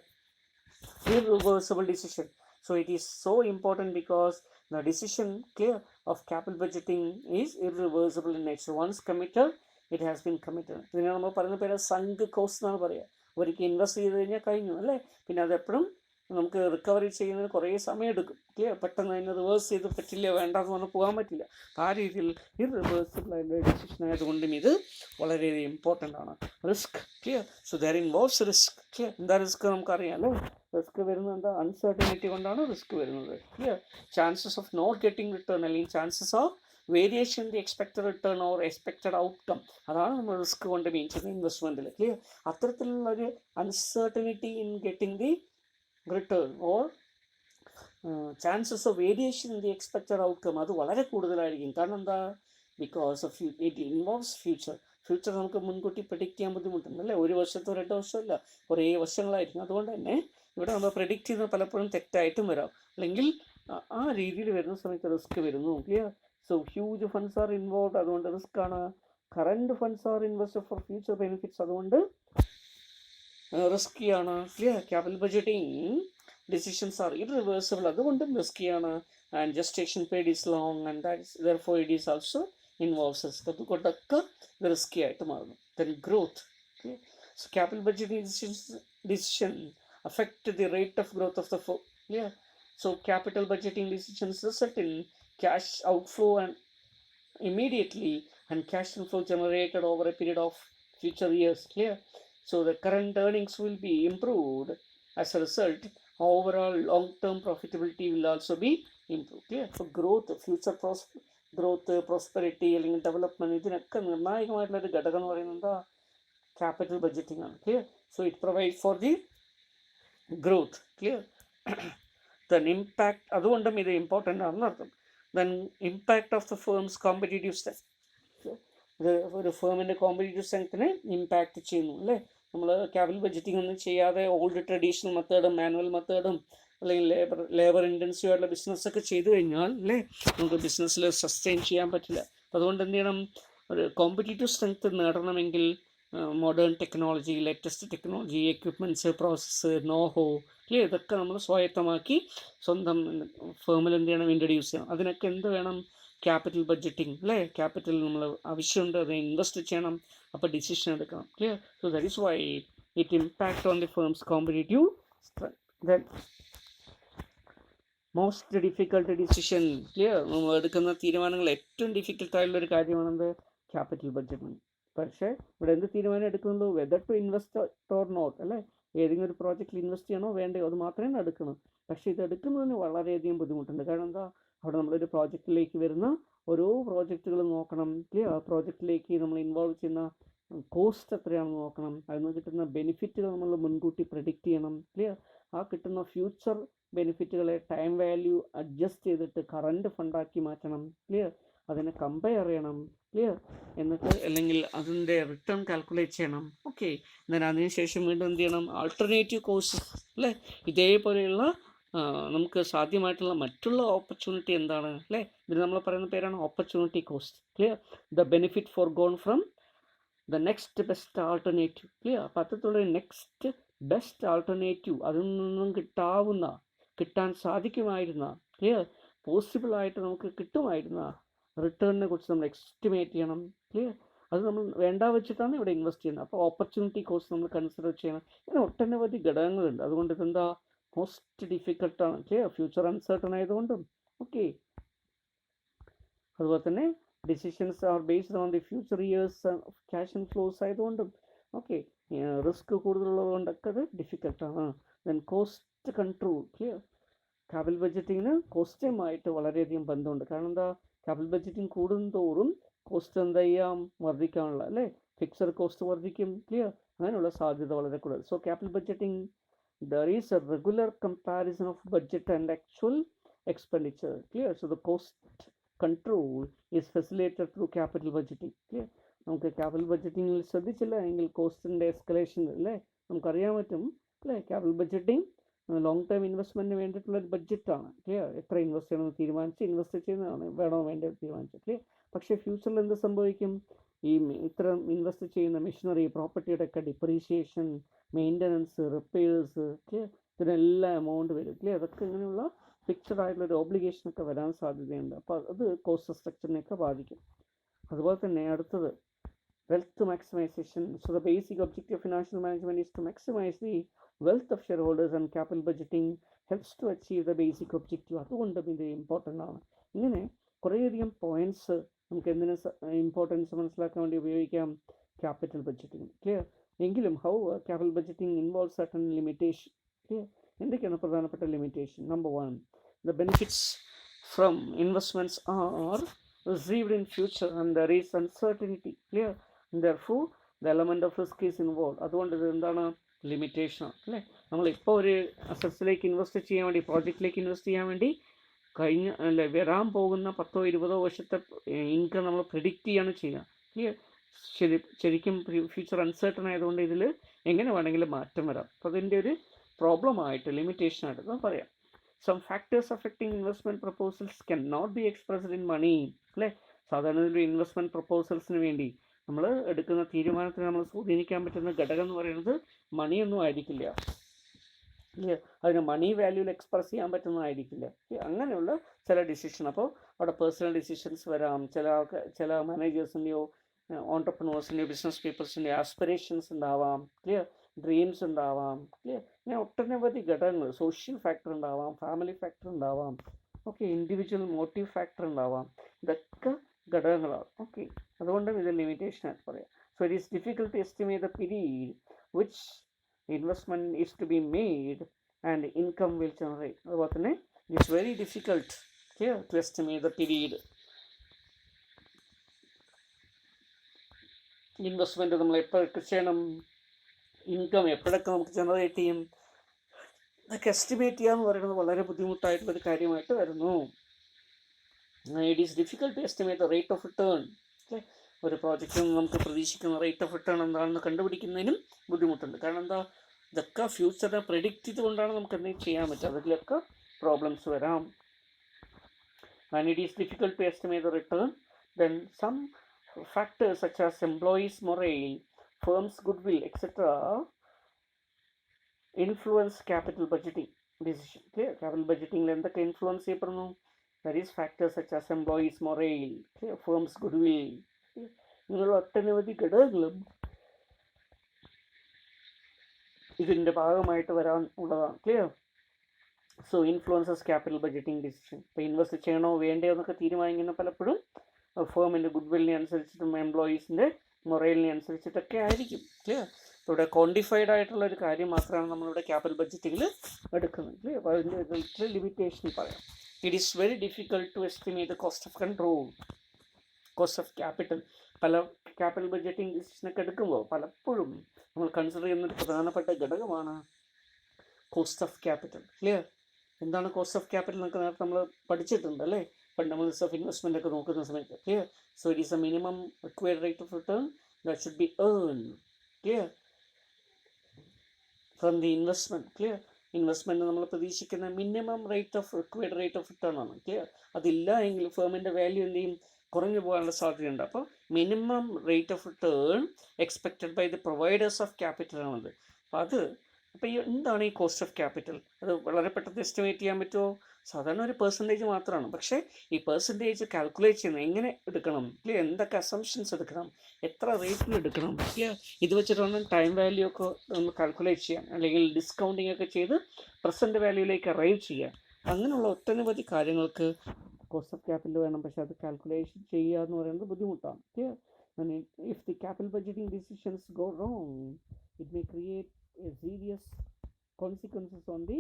irreversible decision. So it is so important because the decision clear of capital budgeting is irreversible in nature. Once committed, it has been committed. ഇതിനെ നമ്മൾ പറയുന്ന പേര് sunk cost എന്നാണ് പറയുക. ഒരിക്കൽ ഇൻവെസ്റ്റ് ചെയ്ത് കഴിഞ്ഞാൽ കഴിഞ്ഞു അല്ലേ. പിന്നെ അതെപ്പോഴും നമുക്ക് റിക്കവറി ചെയ്യുന്നതിന് കുറേ സമയം എടുക്കും. ക്ലിയർ, പെട്ടെന്ന് അതിന് റിവേഴ്സ് ചെയ്ത് പറ്റില്ല, വേണ്ടെന്ന് പറഞ്ഞാൽ പോകാൻ പറ്റില്ല. ആ രീതിയിൽ ഇറിവേഴ്സിബിൾ ആയിട്ടുള്ള ഡിസിഷൻ ആയതുകൊണ്ടും ഇത് വളരെയധികം ഇമ്പോർട്ടൻ്റ് ആണ്. Risk clear. So there involves risk. Clear, എന്താ റിസ്ക് നമുക്കറിയാം അല്ലേ. റിസ്ക് വരുന്നത് എന്താ, അൺസർട്ടനിറ്റി കൊണ്ടാണ് റിസ്ക് വരുന്നത്. Clear, chances of not getting return അല്ലെങ്കിൽ chances of variation the expected return or expected outcome, അതാണ് നമ്മൾ റിസ്ക് കൊണ്ട് മീൻ ചെയ്യുന്നത് ഇൻവെസ്റ്റ്മെൻറ്റിൽ. ക്ലിയർ, അത്തരത്തിലുള്ളൊരു uncertainty in getting the return or chances of variation in the expected outcome അത് വളരെ കൂടുതലായിരിക്കും. കാരണം എന്താ, because of it involves future. Future നമുക്ക് മുൻകൂട്ടി പ്രെഡിക്റ്റ് ചെയ്യാൻ ബുദ്ധിമുട്ടുണ്ട് അല്ലേ. ഒരു വർഷത്തോ 2 വർഷമല്ല, കുറേ വർഷങ്ങളായിരിക്കും. അതുകൊണ്ട് തന്നെ ഇവിടെ നമ്മൾ പ്രെഡിക്റ്റ് ചെയ്യുന്നത് പലപ്പോഴും തെറ്റായിട്ടും വരാം, അല്ലെങ്കിൽ ആ രീതിയിൽ വരുന്ന സമയത്ത് റിസ്ക് വരുന്നു. Clear. So huge funds are involve, അതുകൊണ്ട് റിസ്ക് ആണ്. Current funds are invested for future benefits, അതുകൊണ്ട് റിസ്കിയാണ്. Clear. Capital budgeting decisions are irreversible, അതുകൊണ്ടും റിസ്കിയാണ്. And gestation period is long and that therefore it is also involves risk, അതുകൊണ്ടൊക്കെ ഇത് risky ആയിട്ട് മാറുന്നു. Then growth. So capital budgeting decision affect the rate of growth of the firm. Yeah. So capital budgeting decisions result in cash outflow and immediately and cash inflow generated over a period of future years. Clear. So the current earnings will be improved. As a result, overall long-term profitability will also be improved. Clear. So growth, future growth, prosperity അല്ലെങ്കിൽ development, ഇതിനൊക്കെ നിർണായകമായിട്ടുള്ളൊരു ഘടകം എന്ന് പറയുന്നത് എന്താ, capital budgeting ആണ്. Clear. So it provide for the growth. Clear. Then impact, അതുകൊണ്ടും ഇത് important ആണെന്ന് അർത്ഥം. Then impact of the firm's competitive strength. ഇത് ഒരു ഫേമിൻ്റെ കോമ്പറ്റീറ്റീവ് സ്ട്രെങ്ത്തിനെ ഇമ്പാക്റ്റ് ചെയ്യുന്നു അല്ലേ. നമ്മൾ ക്യാപിറ്റൽ ബഡ്ജറ്റിംഗ് ഒന്നും ചെയ്യാതെ ഓൾഡ് ട്രഡീഷണൽ മെത്തേഡും മാനുവൽ മെത്തേഡും അല്ലെങ്കിൽ ലേബർ ഇൻറ്റൻസീവ് ആയിട്ടുള്ള ബിസിനസ്സൊക്കെ ചെയ്തു കഴിഞ്ഞാൽ അല്ലേ നമുക്ക് ബിസിനസ്സിൽ സസ്റ്റെയിൻ ചെയ്യാൻ പറ്റില്ല. അതുകൊണ്ട് എന്ത് ചെയ്യണം, ഒരു കോമ്പറ്റീറ്റീവ് സ്ട്രെങ്ത് നേടണമെങ്കിൽ modern technology, latest technology, equipments, process, know how, clear, ഇതൊക്കെ നമ്മൾ സ്വായത്തമാക്കി സ്വന്തം ഫേമിൽ എന്ത് ചെയ്യണം, ഇൻട്രൊഡ്യൂസ് ചെയ്യണം. അതിനൊക്കെ എന്ത് വേണം, ക്യാപിറ്റൽ ബഡ്ജറ്റിംഗ് അല്ലേ. ക്യാപിറ്റൽ നമ്മൾ ആവശ്യമുണ്ട്, അത് ഇൻവെസ്റ്റ് ചെയ്യണം, അപ്പോൾ ഡിസിഷൻ എടുക്കണം. Clear. So that is why it impact on the firms competitive strength. Then most difficult decision. Clear. നമ്മൾ എടുക്കുന്ന തീരുമാനങ്ങൾ ഏറ്റവും ഡിഫിക്കൽട്ടായിട്ടുള്ളൊരു കാര്യമാണെന്ത്, ക്യാപിറ്റൽ ബഡ്ജറ്റിംഗ്. പക്ഷേ ഇവിടെ എന്ത് തീരുമാനം എടുക്കുന്നുള്ളൂ, whether to invest or not അല്ലേ. ഏതെങ്കിലും ഒരു പ്രോജക്റ്റിൽ ഇൻവെസ്റ്റ് ചെയ്യണോ വേണ്ടയോ അത് മാത്രമേ എടുക്കണം. പക്ഷേ ഇത് എടുക്കുന്നതിന് വളരെയധികം ബുദ്ധിമുട്ടുണ്ട്. കാരണം എന്താ, അവിടെ നമ്മളൊരു പ്രോജക്റ്റിലേക്ക് വരുന്ന ഓരോ പ്രോജക്റ്റുകൾ നോക്കണം. ക്ലിയർ. ആ പ്രോജക്റ്റിലേക്ക് നമ്മൾ ഇൻവോൾവ് ചെയ്യുന്ന കോസ്റ്റ് എത്രയാണെന്ന് നോക്കണം. അതിൽ നിന്ന് കിട്ടുന്ന ബെനിഫിറ്റുകൾ നമ്മൾ മുൻകൂട്ടി പ്രെഡിക്റ്റ് ചെയ്യണം. ക്ലിയർ. ആ കിട്ടുന്ന ഫ്യൂച്ചർ ബെനിഫിറ്റുകളെ ടൈം വാല്യൂ അഡ്ജസ്റ്റ് ചെയ്തിട്ട് കറണ്ട് ഫണ്ടാക്കി മാറ്റണം. ക്ലിയർ. അതിനെ കമ്പയർ ചെയ്യണം. ക്ലിയർ. എന്നിട്ട് അല്ലെങ്കിൽ അതിൻ്റെ റിട്ടേൺ കാൽക്കുലേറ്റ് ചെയ്യണം. ഓക്കെ. എന്നാൽ അതിനുശേഷം വീണ്ടും എന്ത് ചെയ്യണം, ആൾട്ടർനേറ്റീവ് കോഴ്സസ് അല്ലേ. ഇതേപോലെയുള്ള നമുക്ക് സാധ്യമായിട്ടുള്ള മറ്റുള്ള ഓപ്പർച്യൂണിറ്റി എന്താണ് അല്ലേ, ഇതിന് നമ്മൾ പറയുന്ന പേരാണ് opportunity cost. Clear. The benefit forgone from the next best alternative. Clear. അപ്പോൾ അത്തരത്തിലുള്ള നെക്സ്റ്റ് ബെസ്റ്റ് ആൾട്ടർനേറ്റീവ്, അതിൽ നിന്നും കിട്ടാൻ സാധിക്കുമായിരുന്ന, ക്ലിയർ, പോസിബിളായിട്ട് നമുക്ക് കിട്ടുമായിരുന്ന റിട്ടേണിനെ കുറിച്ച് നമ്മൾ എസ്റ്റിമേറ്റ് ചെയ്യണം. ക്ലിയർ. അത് നമ്മൾ വേണ്ട വെച്ചിട്ടാണ് ഇവിടെ ഇൻവെസ്റ്റ് ചെയ്യുന്നത്. അപ്പോൾ ഓപ്പർച്യൂണിറ്റി കോസ്റ്റ് നമ്മൾ കൺസിഡർ ചെയ്യണം. ഇങ്ങനെ ഒട്ടനവധി ഘടകങ്ങളുണ്ട്. അതുകൊണ്ട് ഇതെന്താ മോസ്റ്റ് ഡിഫിക്കൽട്ടാണ്. ക്ലിയർ. ഫ്യൂച്ചർ അൺസർട്ടൺ ആയതുകൊണ്ടും ഓക്കെ. അതുപോലെ തന്നെ decisions are based on the future years cash and flows ആയതുകൊണ്ടും ഓക്കെ. റിസ്ക് കൂടുതലുള്ളത് കൊണ്ടൊക്കെ അത് ഡിഫിക്കൽട്ടാണ്. Then cost control. Clear. Capital ബഡ്ജറ്റിങ്ങിന് കോസ്റ്റുമായിട്ട് വളരെയധികം ബന്ധമുണ്ട്. കാരണം എന്താ, ക്യാപിറ്റൽ ബഡ്ജറ്റിംഗ് കൂടുന്തോറും കോസ്റ്റ് എന്താ ചെയ്യാം, വർദ്ധിക്കാനുള്ള അല്ലേ. ഫിക്സഡ് കോസ്റ്റ് വർദ്ധിക്കും. ക്ലിയർ. അങ്ങനെയുള്ള സാധ്യത വളരെ കൂടുതൽ. So capital budgeting, there is a regular comparison of budget and actual expenditure. Clear. So the cost control is facilitated through capital budgeting. Clear. നമുക്ക് ക്യാപിറ്റൽ ബഡ്ജറ്റിങ്ങിൽ ശ്രദ്ധിച്ചില്ല എങ്കിൽ കോസ്റ്റിൻ്റെ എസ്കലേഷൻ അല്ലേ നമുക്കറിയാൻ പറ്റും അല്ലേ. ക്യാപിറ്റൽ ബഡ്ജറ്റിംഗ് ലോങ് ടേം ഇൻവെസ്റ്റ്മെൻറ്റിന് വേണ്ടിയിട്ടുള്ളൊരു ബഡ്ജറ്റാണ്. ക്ലിയർ. എത്ര ഇൻവെസ്റ്റ് ചെയ്യണമെന്ന് തീരുമാനിച്ച് ഇൻവെസ്റ്റ് ചെയ്യുന്നതാണ്, വേണോ വേണ്ടത് തീരുമാനിച്ചു. ക്ലിയർ. പക്ഷേ ഫ്യൂച്ചറിൽ എന്ത് സംഭവിക്കും, ഈ ഇത്തരം ഇൻവെസ്റ്റ് ചെയ്യുന്ന മെഷീനറി പ്രോപ്പർട്ടിയുടെ ഒക്കെ ഡിപ്രീഷിയേഷൻ, മെയിൻ്റനൻസ്, റിപ്പയേഴ്സ്, ക്ലിയർ, ഇതിനെല്ലാം എമൗണ്ട് വരും. ക്ലിയർ? അതൊക്കെ ഇങ്ങനെയുള്ള ഫിക്സഡ് ആയിട്ടുള്ളൊരു ഓബ്ലിഗേഷനൊക്കെ വരാൻ സാധ്യതയുണ്ട്. അപ്പോൾ അത് കോസ്റ്റ് സ്ട്രക്ചറിനെയൊക്കെ ബാധിക്കും. അതുപോലെ തന്നെ അടുത്തത് wealth maximization. So the basic objective of financial management is to maximize the wealth of shareholders, and capital budgeting helps to achieve the basic objective. അതുകൊണ്ടും ഇത് ഇമ്പോർട്ടൻ്റ് ആണ്. ഇങ്ങനെ കുറേയധികം പോയിന്റ്സ് നമുക്ക് എന്തിനു ഇമ്പോർട്ടൻസ് മനസ്സിലാക്കാൻ വേണ്ടി ഉപയോഗിക്കാം ക്യാപിറ്റൽ ബഡ്ജറ്റിംഗ്. ക്ലിയർ? എങ്കിലും how capital budgeting involve certain limitation. Clear? എന്തൊക്കെയാണ് പ്രധാനപ്പെട്ട limitation? Number 1, the benefits from investments are received in future and there is uncertainty. Clear? Therefore the element of risk is involved. അതുകൊണ്ട് ഇത് എന്താണ്? ലിമിറ്റേഷനാണ്. അല്ലേ? നമ്മളിപ്പോൾ ഒരു അസറ്റ്സിലേക്ക് invest ചെയ്യാൻ വേണ്ടി, പ്രോജക്റ്റിലേക്ക് ഇൻവെസ്റ്റ് ചെയ്യാൻ വേണ്ടി വരാൻ പോകുന്ന 10-20 വർഷത്തെ ഇൻകം നമ്മൾ പ്രിഡിക്റ്റ് ചെയ്യാണ് ചെയ്യുക. ക്ലിയർ? ശരിക്കും ഫ്യൂച്ചർ അൺസർട്ടൺ ആയതുകൊണ്ട് ഇതിൽ എങ്ങനെ വേണമെങ്കിലും മാറ്റം വരാം. അപ്പോൾ അതിൻ്റെ ഒരു പ്രോബ്ലമായിട്ട്, ലിമിറ്റേഷനായിട്ട് നമുക്ക് പറയാം. Some factors affecting investment proposals cannot be expressed in money. അല്ലേ? സാധാരണ ഒരു ഇൻവെസ്റ്റ്മെൻറ്റ് പ്രപ്പോസൽസിന് വേണ്ടി നമ്മൾ എടുക്കുന്ന തീരുമാനത്തിന് നമ്മൾ സ്വാധീനിക്കാൻ പറ്റുന്ന ഘടകം എന്ന് പറയുന്നത് മണിയൊന്നും ആയിരിക്കില്ല. അതിന് മണി വാല്യൂവിൽ എക്സ്പ്രസ് ചെയ്യാൻ പറ്റുന്നതായിരിക്കില്ല. അങ്ങനെയുള്ള ചില ഡിസിഷൻ, അപ്പോൾ അവിടെ പേഴ്സണൽ ഡിസിഷൻസ് വരാം. ചില മാനേജേഴ്സിൻ്റെയോ ഓൺടർപ്രനേഴ്സിൻ്റെയോ ബിസിനസ് പീപ്പിൾസിൻ്റെയോ ആസ്പിറേഷൻസ് ഉണ്ടാവാം. ക്ലിയർ? ഡ്രീംസ് ഉണ്ടാവാം. ക്ലിയർ? ഇങ്ങനെ ഒട്ടനവധി ഘടകങ്ങൾ, സോഷ്യൽ ഫാക്ടർ ഉണ്ടാവാം, ഫാമിലി ഫാക്ടർ ഉണ്ടാവാം, ഓക്കെ, ഇൻഡിവിജ്വൽ മോട്ടീവ് ഫാക്ടർ ഉണ്ടാവാം. ഇതൊക്കെ ഘടകങ്ങളാണ്. ഓക്കെ, അതുകൊണ്ടും ഇത് ലിമിറ്റേഷനായിട്ട് പറയാം. So it is difficult to estimate the period which investment is to be made and income will generate. അതുപോലെ തന്നെ it's very difficult to estimate the period. Investment നമ്മൾ എപ്പോഴൊക്കെ ചെയ്യണം, ഇൻകം എപ്പോഴൊക്കെ നമുക്ക് ജനറേറ്റ് ചെയ്യും, ഇതൊക്കെ എസ്റ്റിമേറ്റ് ചെയ്യുക എന്ന് പറയുന്നത് വളരെ ബുദ്ധിമുട്ടായിട്ടുള്ളൊരു കാര്യമായിട്ട് വരുന്നു. It is difficult to estimate the rate of return. Okay, ഒരു പ്രോജക്റ്റിൽ നിന്ന് നമുക്ക് പ്രതീക്ഷിക്കുന്ന റേറ്റ് ഓഫ് റിട്ടേൺ എന്താണെന്ന് കണ്ടുപിടിക്കുന്നതിനും ബുദ്ധിമുട്ടുണ്ട്. കാരണം എന്താ, ഇതൊക്കെ ഫ്യൂച്ചറിനെ പ്രെഡിക്റ്റ് ചെയ്തുകൊണ്ടാണ് നമുക്ക് എന്തെങ്കിലും ചെയ്യാൻ പറ്റുക. അതിലൊക്കെ പ്രോബ്ലംസ് വരാം. And it is difficult to estimate the return. Then some factors such as employees' morale, firms' goodwill, etc. influence capital budgeting decision. Clear? Capital budgeting il endake influence cheyaപ്പെടുന്നു? There is factors such as employees' morale, clear? Firms' goodwill, ഇങ്ങനെയുള്ള ഒട്ടനവധി ഘടകങ്ങളും ഇതിൻ്റെ ഭാഗമായിട്ട് വരാൻ ഉള്ളതാണ്. Clear? So influences capital budgeting decision. ഇപ്പോൾ invest ചെയ്യണോ വേണ്ടയോ എന്നൊക്കെ തീരുമാനിക്കുന്ന പലപ്പോഴും ഫേമിൻ്റെ ഗുഡ്വില്ലിനെ അനുസരിച്ചിട്ടും എംപ്ലോയീസിൻ്റെ മൊറേലിനെ അനുസരിച്ചിട്ടൊക്കെ ആയിരിക്കും. ക്ലിയർ? ഇവിടെ ക്വാണ്ടിഫൈഡ് ആയിട്ടുള്ള ഒരു കാര്യം മാത്രമാണ് നമ്മളിവിടെ ക്യാപിറ്റൽ ബഡ്ജറ്റിങ്ങിൽ എടുക്കുന്നത്. ക്ലിയർ? അപ്പോൾ അതിൻ്റെ ലിമിറ്റേഷൻ പറയാം. It is very difficult to estimate the cost of control, cost of capital. പല ക്യാപിറ്റൽ ബഡ്ജറ്റിംഗ് ഡിസിഷനൊക്കെ എടുക്കുമ്പോൾ പലപ്പോഴും നമ്മൾ കൺസിഡർ ചെയ്യുന്നൊരു പ്രധാനപ്പെട്ട ഘടകമാണ് കോസ്റ്റ് ഓഫ് ക്യാപിറ്റൽ. ക്ലിയർ? എന്താണ് കോസ്റ്റ് ഓഫ് ക്യാപിറ്റൽ എന്നൊക്കെ നേരത്തെ നമ്മൾ പഠിച്ചിട്ടുണ്ട് അല്ലേ, ഫണ്ടമെന്റൽസ് ഓഫ് ഇൻവെസ്റ്റ്മെൻ്റ് ഒക്കെ നോക്കുന്ന സമയത്ത്. Clear? So it is A minimum required rate of return that should be earn. Clear? From the investment. Clear? Investment നമ്മൾ പ്രതീക്ഷിക്കുന്ന minimum required rate of return ആണ്. ക്ലിയർ? അതില്ല എങ്കിൽ ഫേമിൻ്റെ വാല്യൂ എന്ത് ചെയ്യും, കുറഞ്ഞു പോകാനുള്ള സാധ്യതയുണ്ട്. അപ്പോൾ minimum rate of return expected by the providers of capital ആണത്. അപ്പോൾ എന്താണ് ഈ കോസ്റ്റ് ഓഫ് ക്യാപിറ്റൽ? അത് വളരെ പെട്ടെന്ന് എസ്റ്റിമേറ്റ് ചെയ്യാൻ പറ്റുമോ? സാധാരണ ഒരു പെർസെൻറ്റേജ് മാത്രമാണ്. പക്ഷേ ഈ പെർസെൻറ്റേജ് കാൽക്കുലേറ്റ് ചെയ്യുന്നത് എങ്ങനെ എടുക്കണം, ക്ലിയർ? എന്തൊക്കെ അസംഷൻസ് എടുക്കണം, എത്ര റേറ്റിൽ എടുക്കണം, ക്ലിയർ? ഇത് വെച്ചിട്ട് വേണം ടൈം വാല്യൂ ഒക്കെ ഒന്ന് കാൽക്കുലേറ്റ് ചെയ്യാൻ, അല്ലെങ്കിൽ ഡിസ്കൗണ്ടിങ് ഒക്കെ ചെയ്ത് പ്രസൻറ്റ് വാല്യൂയിലേക്ക് അറൈവ് ചെയ്യാൻ. അങ്ങനെയുള്ള ഒട്ടനവധി കാര്യങ്ങൾക്ക് കോസ്റ്റ് ഓഫ് ക്യാപിറ്റൽ വേണം. പക്ഷേ അത് കാൽക്കുലേഷൻ ചെയ്യുക എന്ന് പറയുന്നത് ബുദ്ധിമുട്ടാണ്. Clear? If the capital budgeting decisions go wrong, it may create serious consequences on the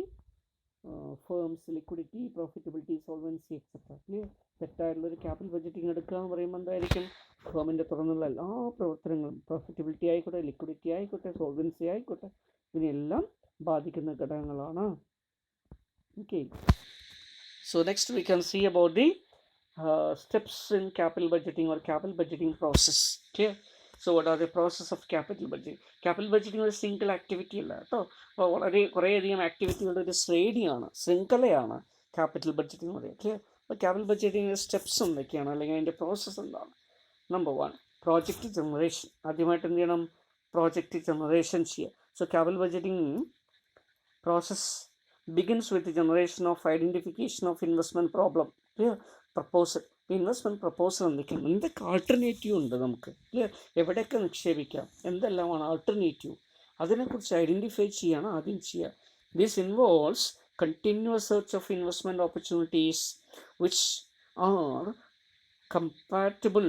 firm's liquidity, profitability, solvency, etc. Clear? തെറ്റായിട്ടുള്ളൊരു ക്യാപിറ്റൽ ബഡ്ജറ്റിംഗ് എടുക്കുക എന്ന് പറയുമ്പോൾ എന്തായിരിക്കും, ഫേമിൻ്റെ തുറന്നുള്ള എല്ലാ പ്രവർത്തനങ്ങളും, പ്രോഫിറ്റബിലിറ്റി ആയിക്കോട്ടെ, ലിക്വിഡിറ്റി ആയിക്കോട്ടെ, സോൾവൻസി ആയിക്കോട്ടെ, ഇതിനെല്ലാം ബാധിക്കുന്ന ഘടകങ്ങളാണ്. Okay, so next we can see about the steps in capital budgeting or capital budgeting process. Clear? So what are the process of capital budgeting? Capital budgeting ഒരു സിംഗിൾ ആക്ടിവിറ്റി അല്ല കേട്ടോ. അപ്പോൾ കുറേയധികം ആക്ടിവിറ്റികളുടെ ഒരു ശ്രേണിയാണ്, ശൃംഖലയാണ് ക്യാപിറ്റൽ ബഡ്ജറ്റിംഗ് എന്ന് പറയുക. അപ്പോൾ ക്യാപിറ്റൽ ബഡ്ജറ്റിങ്ങിൻ്റെ സ്റ്റെപ്സ് എന്തൊക്കെയാണ്, അല്ലെങ്കിൽ അതിൻ്റെ പ്രോസസ്സ് എന്താണ്? Number 1, project generation. ആദ്യമായിട്ട് എന്ത് ചെയ്യണം, പ്രോജക്റ്റ് ജനറേഷൻ ചെയ്യുക. So capital budgeting process begins with the generation of identification of investment problem. Clear? Proposal. Investment proposal എന്തൊക്കെ ആൾട്ടർനേറ്റീവ് ഉണ്ട് നമുക്ക്, ക്ലിയർ? എവിടെയൊക്കെ നിക്ഷേപിക്കാം, എന്തെല്ലാമാണ് ആൾട്ടർനേറ്റീവ്, അതിനെക്കുറിച്ച് ഐഡൻറ്റിഫൈ ചെയ്യാണ് ആദ്യം ചെയ്യുക. This involves continuous search of investment opportunities which are compatible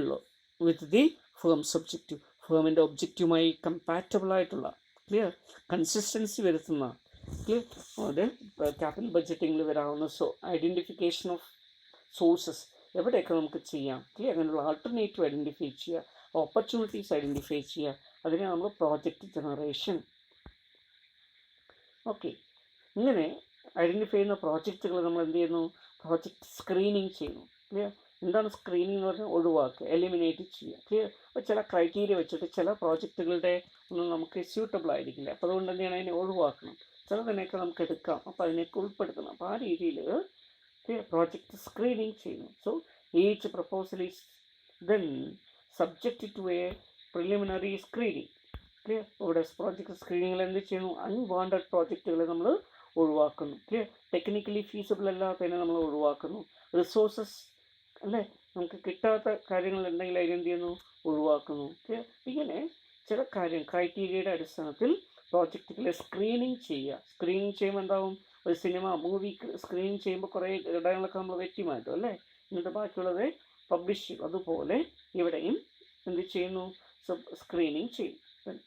with the firm's objective. ഫേമിൻ്റെ ഒബ്ജക്റ്റീവുമായി കമ്പാറ്റബിൾ ആയിട്ടുള്ള, ക്ലിയർ, കൺസിസ്റ്റൻസി വരുത്തുന്ന, ക്ലിയർ, അത് ക്യാപിറ്റൽ ബഡ്ജറ്റിങ്ങിൽ വരാവുന്ന ഐഡൻറ്റിഫിക്കേഷൻ ഓഫ് സോഴ്സസ് എവിടെയൊക്കെ നമുക്ക് ചെയ്യാം, ക്ലിയർ, അങ്ങനെയുള്ള ആൾട്ടർനേറ്റീവ് ഐഡൻറ്റിഫൈ ചെയ്യുക, ഓപ്പർച്യൂണിറ്റീസ് ഐഡൻറ്റിഫൈ ചെയ്യുക, അതിനെ നമ്മൾ പ്രോജക്റ്റ് ജനറേഷൻ. ഓക്കെ, ഇങ്ങനെ ഐഡൻറ്റിഫൈ ചെയ്യുന്ന പ്രോജക്റ്റുകൾ നമ്മൾ എന്ത് ചെയ്യുന്നു, പ്രോജക്റ്റ് സ്ക്രീനിങ് ചെയ്യുന്നു. ക്ലിയർ? എന്താണ് സ്ക്രീനിങ് എന്ന് പറഞ്ഞാൽ ഒഴിവാക്കുക, എലിമിനേറ്റ് ചെയ്യുക. ക്ലിയർ? അപ്പോൾ ചില ക്രൈറ്റീരിയ വെച്ചിട്ട് ചില പ്രോജക്റ്റുകളുടെ ഒന്നും നമുക്ക് സ്യൂട്ടബിൾ ആയിരിക്കില്ല, അപ്പോൾ അതുകൊണ്ട് എന്ത് ചെയ്യണം, അതിനെ ഒഴിവാക്കണം. ചിലതിനെയൊക്കെ നമുക്ക് എടുക്കാം, അപ്പോൾ അതിനെയൊക്കെ ഉൾപ്പെടുത്തണം. അപ്പോൾ ആ രീതിയിൽ പ്രോജക്റ്റ് സ്ക്രീനിങ് ചെയ്യുന്നു. So each proposal is then subject to a preliminary screening. Clear? ഇവിടെ പ്രോജക്റ്റ് സ്ക്രീനിങ്ങിൽ എന്ത് ചെയ്യുന്നു, അൺവാണ്ടഡ് പ്രോജക്റ്റുകളെ നമ്മൾ ഒഴിവാക്കുന്നു. ക്ലിയർ? ടെക്നിക്കലി ഫീസിബിൾ അല്ലാത്തതിനെ നമ്മൾ ഒഴിവാക്കുന്നു. റിസോഴ്സസ് അല്ലേ, നമുക്ക് കിട്ടാത്ത കാര്യങ്ങളുണ്ടെങ്കിൽ അതിനെന്ത് ചെയ്യുന്നു, ഒഴിവാക്കുന്നു. ക്ലിയർ? ഇങ്ങനെ ചില ക്രൈറ്റീരിയയുടെ അടിസ്ഥാനത്തിൽ പ്രോജക്റ്റുകളെ സ്ക്രീനിങ് ചെയ്യുക. സ്ക്രീനിങ് ചെയ്യുമ്പോൾ എന്താവും, ഒരു സിനിമ മൂവി സ്ക്രീനിങ് ചെയ്യുമ്പോൾ കുറേ ഘടകങ്ങളൊക്കെ നമ്മൾ വെട്ടി മാറ്റും അല്ലേ, എന്നിട്ട് ബാക്കിയുള്ളത് പബ്ലിഷ് ചെയ്യും. അതുപോലെ ഇവിടെയും എന്ത് ചെയ്യുന്നു, സ്ക്രീനിങ് ചെയ്യും.